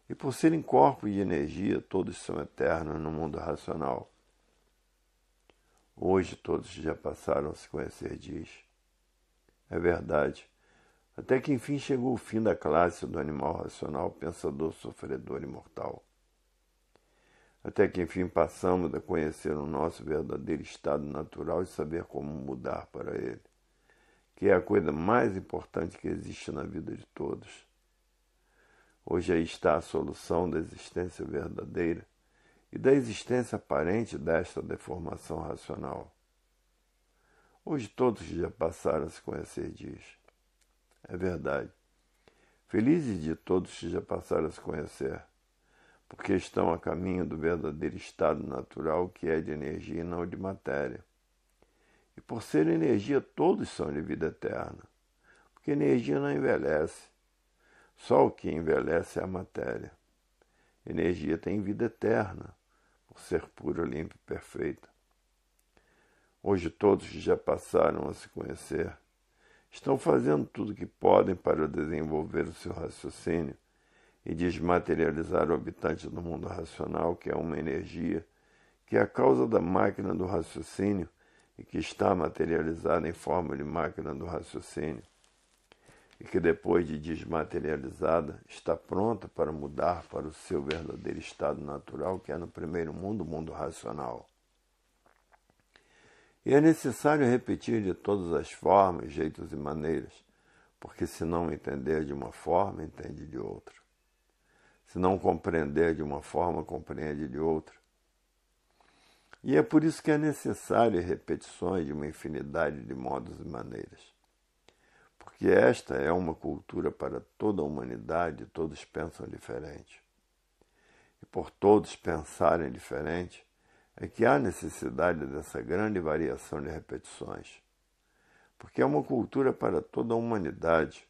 E por serem corpos de energia, todos são eternos no mundo racional. Hoje todos já passaram a se conhecer, diz. É verdade. Até que enfim chegou o fim da classe do animal racional, pensador, sofredor e mortal. Até que enfim passamos a conhecer o nosso verdadeiro estado natural e saber como mudar para ele, que é a coisa mais importante que existe na vida de todos. Hoje aí está a solução da existência verdadeira e da existência aparente desta deformação racional. Hoje todos já passaram a se conhecer, diz. É verdade. Felizes de todos que já passaram a se conhecer, porque estão a caminho do verdadeiro estado natural, que é de energia e não de matéria. E por ser energia, todos são de vida eterna, porque energia não envelhece. Só o que envelhece é a matéria. Energia tem vida eterna, por ser pura, limpa e perfeita. Hoje todos que já passaram a se conhecer estão fazendo tudo o que podem para desenvolver o seu raciocínio e desmaterializar o habitante do mundo racional, que é uma energia, que é a causa da máquina do raciocínio e que está materializada em forma de máquina do raciocínio, e que depois de desmaterializada está pronta para mudar para o seu verdadeiro estado natural, que é no primeiro mundo, o mundo racional. E é necessário repetir de todas as formas, jeitos e maneiras, porque se não entender de uma forma, entende de outra. Se não compreender de uma forma, compreende de outra. E é por isso que é necessário repetições de uma infinidade de modos e maneiras. Porque esta é uma cultura para toda a humanidade, todos pensam diferente. E por todos pensarem diferente, é que há necessidade dessa grande variação de repetições. Porque é uma cultura para toda a humanidade.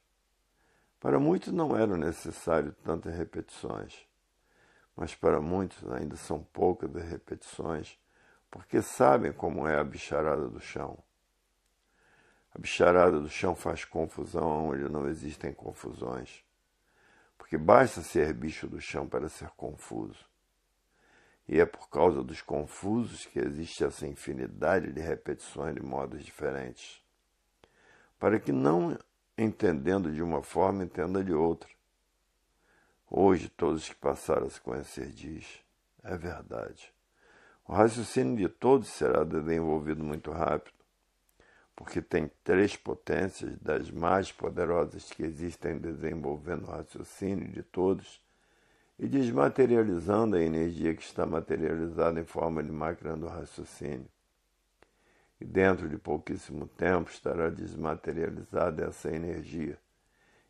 Para muitos não eram necessárias tantas repetições, mas para muitos ainda são poucas as repetições, porque sabem como é a bicharada do chão. A bicharada do chão faz confusão onde não existem confusões, porque basta ser bicho do chão para ser confuso. E é por causa dos confusos que existe essa infinidade de repetições de modos diferentes, para que não entendendo de uma forma, entenda de outra. Hoje, todos que passaram a se conhecer diz, é verdade. O raciocínio de todos será desenvolvido muito rápido, porque tem 3 potências das mais poderosas que existem desenvolvendo o raciocínio de todos e desmaterializando a energia que está materializada em forma de máquina do raciocínio. E dentro de pouquíssimo tempo estará desmaterializada essa energia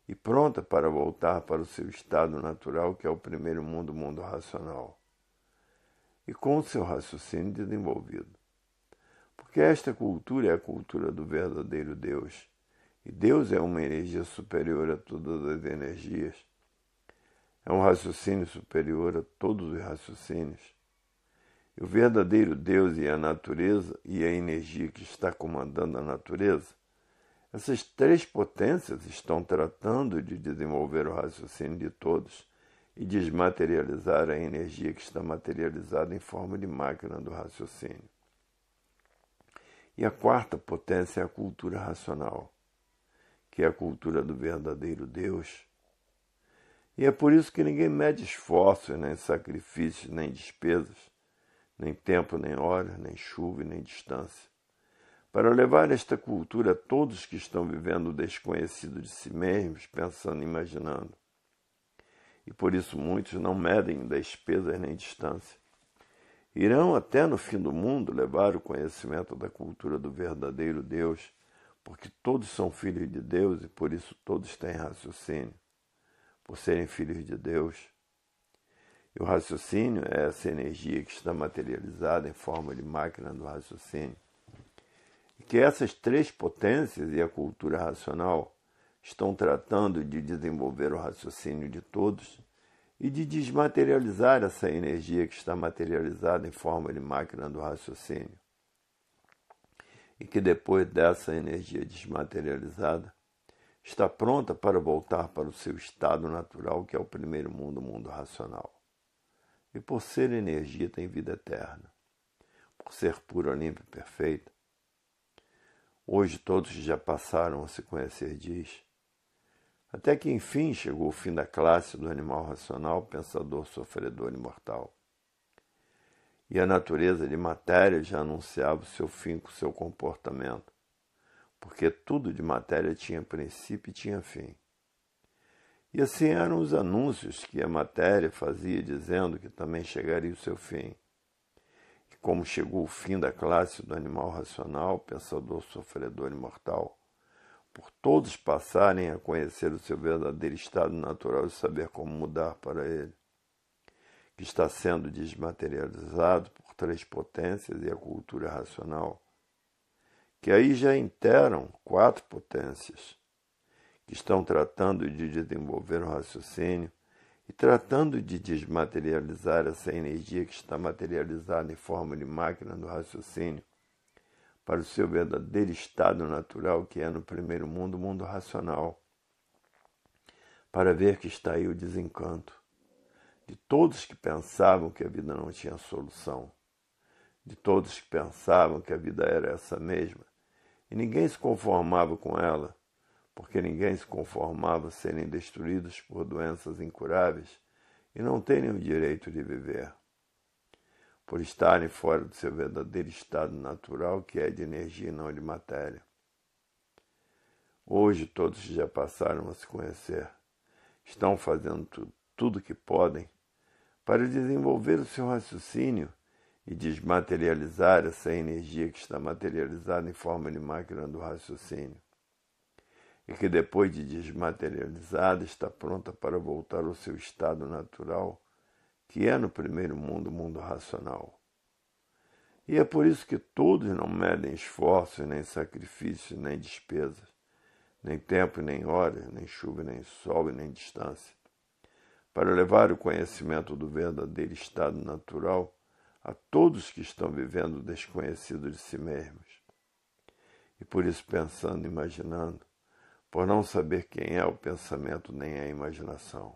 e pronta para voltar para o seu estado natural, que é o primeiro mundo, o mundo racional, e com o seu raciocínio desenvolvido. Porque esta cultura é a cultura do verdadeiro Deus, e Deus é uma energia superior a todas as energias. É um raciocínio superior a todos os raciocínios. E o verdadeiro Deus e a natureza e a energia que está comandando a natureza, essas 3 potências estão tratando de desenvolver o raciocínio de todos e desmaterializar a energia que está materializada em forma de máquina do raciocínio. E a 4ª potência é a cultura racional, que é a cultura do verdadeiro Deus. E é por isso que ninguém mede esforços, nem sacrifícios, nem despesas, nem tempo, nem hora, nem chuva e nem distância, para levar esta cultura a todos que estão vivendo o desconhecido de si mesmos, pensando e imaginando. E por isso muitos não medem despesas nem distância. Irão até no fim do mundo levar o conhecimento da cultura do verdadeiro Deus, porque todos são filhos de Deus e por isso todos têm raciocínio, por serem filhos de Deus. E o raciocínio é essa energia que está materializada em forma de máquina do raciocínio. E que essas 3 potências e a cultura racional estão tratando de desenvolver o raciocínio de todos e de desmaterializar essa energia que está materializada em forma de máquina do raciocínio. E que depois dessa energia desmaterializada, está pronta para voltar para o seu estado natural, que é o primeiro mundo, o mundo racional. E por ser energia tem vida eterna, por ser pura, limpa e perfeita. Hoje todos já passaram a se conhecer diz, até que enfim chegou o fim da classe do animal racional, pensador, sofredor e mortal. E a natureza de matéria já anunciava o seu fim com o seu comportamento, porque tudo de matéria tinha princípio e tinha fim. E assim eram os anúncios que a matéria fazia, dizendo que também chegaria o seu fim. E como chegou o fim da classe do animal racional, pensador, sofredor e mortal, por todos passarem a conhecer o seu verdadeiro estado natural e saber como mudar para ele, que está sendo desmaterializado por 3 potências e a cultura racional, que aí já interam 4 potências, que estão tratando de desenvolver o raciocínio e tratando de desmaterializar essa energia que está materializada em forma de máquina do raciocínio para o seu verdadeiro estado natural, que é no primeiro mundo, o mundo racional, para ver que está aí o desencanto de todos que pensavam que a vida não tinha solução, de todos que pensavam que a vida era essa mesma, e ninguém se conformava com ela, porque ninguém se conformava a serem destruídos por doenças incuráveis e não terem o direito de viver, por estarem fora do seu verdadeiro estado natural, que é de energia e não de matéria. Hoje todos já passaram a se conhecer, estão fazendo tudo que podem para desenvolver o seu raciocínio e desmaterializar essa energia que está materializada em forma de máquina do raciocínio, e que depois de desmaterializada está pronta para voltar ao seu estado natural, que é no primeiro mundo, o mundo racional. E é por isso que todos não medem esforços, nem sacrifícios, nem despesas, nem tempo, nem horas, nem chuva, nem sol e nem distância, para levar o conhecimento do verdadeiro estado natural a todos que estão vivendo desconhecidos de si mesmos. E por isso pensando, imaginando, por não saber quem é o pensamento nem a imaginação.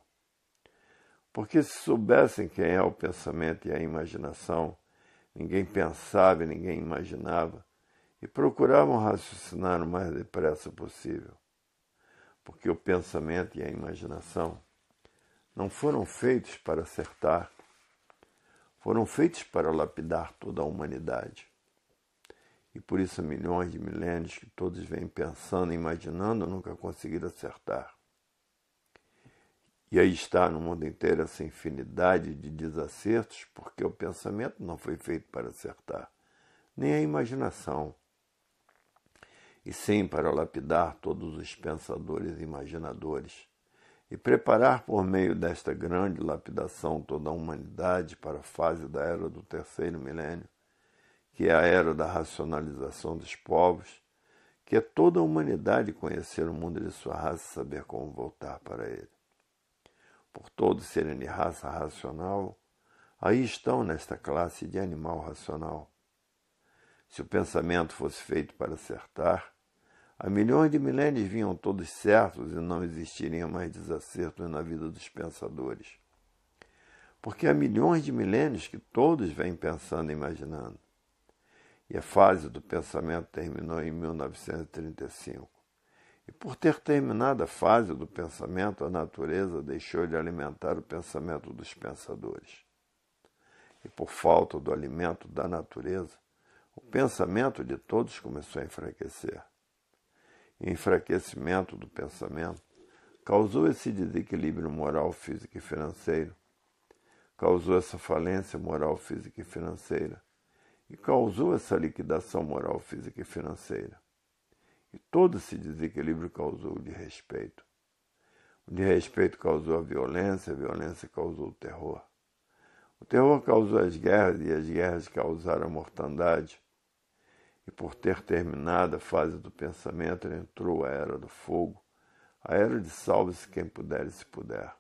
Porque se soubessem quem é o pensamento e a imaginação, ninguém pensava e ninguém imaginava, e procuravam raciocinar o mais depressa possível. Porque o pensamento e a imaginação não foram feitos para acertar, foram feitos para lapidar toda a humanidade. E por isso há milhões de milênios que todos vêm pensando e imaginando nunca conseguiram acertar. E aí está no mundo inteiro essa infinidade de desacertos, porque o pensamento não foi feito para acertar, nem a imaginação, e sim para lapidar todos os pensadores e imaginadores, e preparar por meio desta grande lapidação toda a humanidade para a fase da era do terceiro milênio, que é a era da racionalização dos povos, que é toda a humanidade conhecer o mundo de sua raça e saber como voltar para ele. Por todos serem de raça racional, aí estão nesta classe de animal racional. Se o pensamento fosse feito para acertar, há milhões de milênios vinham todos certos e não existiriam mais desacertos na vida dos pensadores. Porque há milhões de milênios que todos vêm pensando e imaginando. E a fase do pensamento terminou em 1935. E por ter terminado a fase do pensamento, a natureza deixou de alimentar o pensamento dos pensadores. E por falta do alimento da natureza, o pensamento de todos começou a enfraquecer. E o enfraquecimento do pensamento causou esse desequilíbrio moral, físico e financeiro, causou essa falência moral, física e financeira, e causou essa liquidação moral, física e financeira. E todo esse desequilíbrio causou o desrespeito. O desrespeito causou a violência causou o terror. O terror causou as guerras e as guerras causaram a mortandade. E por ter terminado a fase do pensamento, entrou a era do fogo, a era de salve-se quem puder e se puder.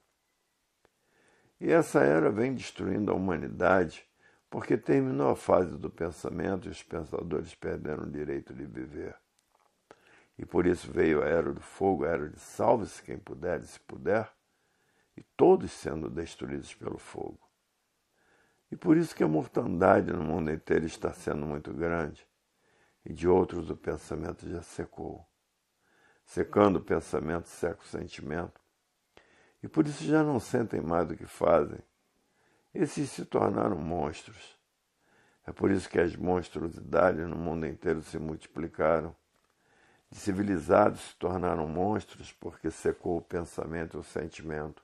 E essa era vem destruindo a humanidade, porque terminou a fase do pensamento e os pensadores perderam o direito de viver. E por isso veio a era do fogo, a era de salve-se quem puder e se puder, e todos sendo destruídos pelo fogo. E por isso que a mortandade no mundo inteiro está sendo muito grande, e de outros o pensamento já secou. Secando o pensamento, seca o sentimento, e por isso já não sentem mais do que fazem. Esses se tornaram monstros. É por isso que as monstruosidades no mundo inteiro se multiplicaram. De civilizados se tornaram monstros porque secou o pensamento e o sentimento.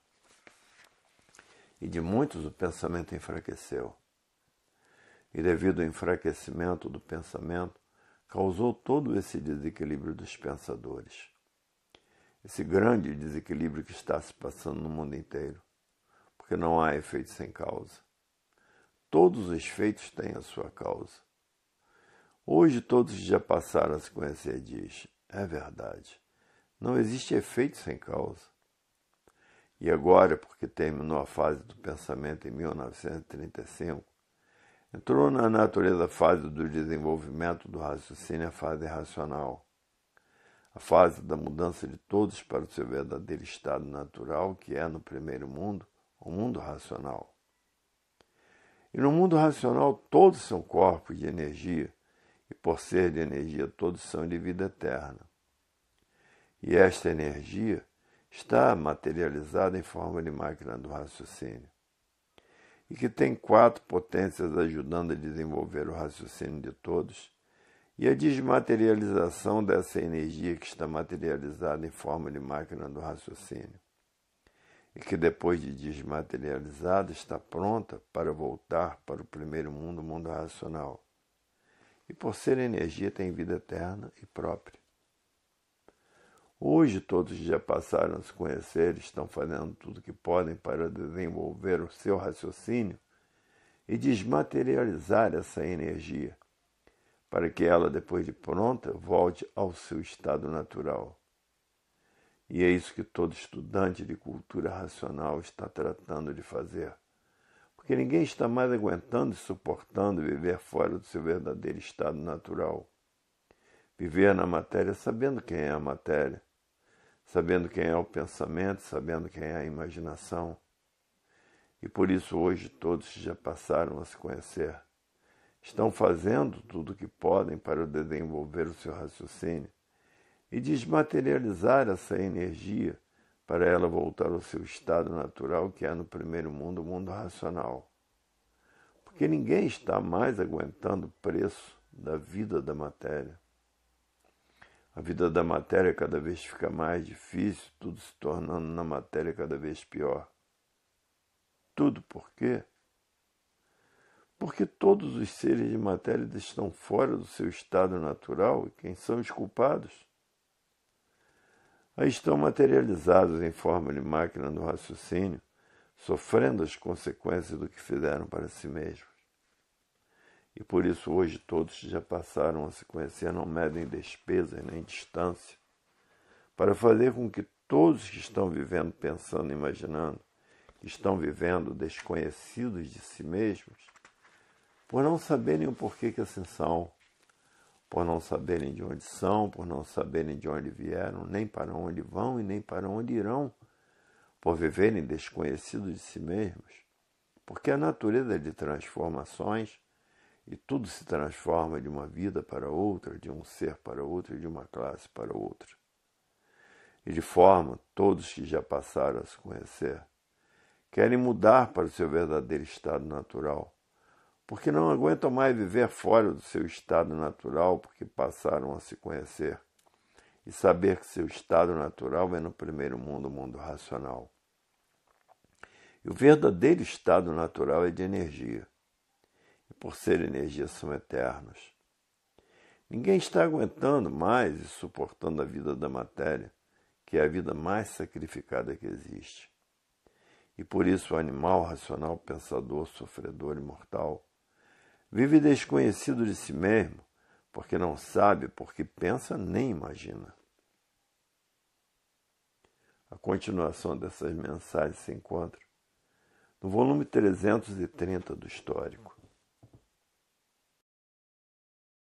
E de muitos o pensamento enfraqueceu. E devido ao enfraquecimento do pensamento, causou todo esse desequilíbrio dos pensadores. Esse grande desequilíbrio que está se passando no mundo inteiro. Porque não há efeito sem causa. Todos os efeitos têm a sua causa. Hoje todos que já passaram a se conhecer diz, é verdade, não existe efeito sem causa. E agora, porque terminou a fase do pensamento em 1935, entrou na natureza a fase do desenvolvimento do raciocínio, a fase racional, a fase da mudança de todos para o seu verdadeiro estado natural, que é no primeiro mundo, o mundo racional. E no mundo racional todos são corpos de energia, e por ser de energia todos são de vida eterna. E esta energia está materializada em forma de máquina do raciocínio, e que tem 4 potências ajudando a desenvolver o raciocínio de todos, e a desmaterialização dessa energia que está materializada em forma de máquina do raciocínio. e que depois de desmaterializada está pronta para voltar para o primeiro mundo, o mundo racional. E por ser energia tem vida eterna e própria. Hoje todos já passaram a se conhecer, estão fazendo tudo o que podem para desenvolver o seu raciocínio e desmaterializar essa energia, para que ela, depois de pronta, volte ao seu estado natural. E é isso que todo estudante de cultura racional está tratando de fazer. Porque ninguém está mais aguentando e suportando viver fora do seu verdadeiro estado natural. Viver na matéria sabendo quem é a matéria, sabendo quem é o pensamento, sabendo quem é a imaginação. E por isso hoje todos já passaram a se conhecer. Estão fazendo tudo o que podem para desenvolver o seu raciocínio e desmaterializar essa energia para ela voltar ao seu estado natural, que é no primeiro mundo, o mundo racional. Porque ninguém está mais aguentando o preço da vida da matéria. A vida da matéria cada vez fica mais difícil, tudo se tornando na matéria cada vez pior. Tudo por quê? Porque todos os seres de matéria estão fora do seu estado natural e quem são os culpados? Aí estão materializados em forma de máquina do raciocínio, sofrendo as consequências do que fizeram para si mesmos. E por isso hoje todos já passaram a se conhecer, não medem despesas nem distância, para fazer com que todos que estão vivendo, pensando, imaginando, que estão vivendo desconhecidos de si mesmos, por não saberem o porquê que assim são, por não saberem de onde são, por não saberem de onde vieram, nem para onde vão e nem para onde irão, por viverem desconhecidos de si mesmos, porque a natureza é de transformações e tudo se transforma de uma vida para outra, de um ser para outro e de uma classe para outra. E de forma, todos que já passaram a se conhecer, querem mudar para o seu verdadeiro estado natural, porque não aguentam mais viver fora do seu estado natural, porque passaram a se conhecer e saber que seu estado natural é no primeiro mundo, o mundo racional. E o verdadeiro estado natural é de energia, e por ser energia são eternos. Ninguém está aguentando mais e suportando a vida da matéria, que é a vida mais sacrificada que existe. E por isso o animal racional, pensador, sofredor e mortal, vive desconhecido de si mesmo, porque não sabe, porque pensa nem imagina. A continuação dessas mensagens se encontra no volume 330 do Histórico.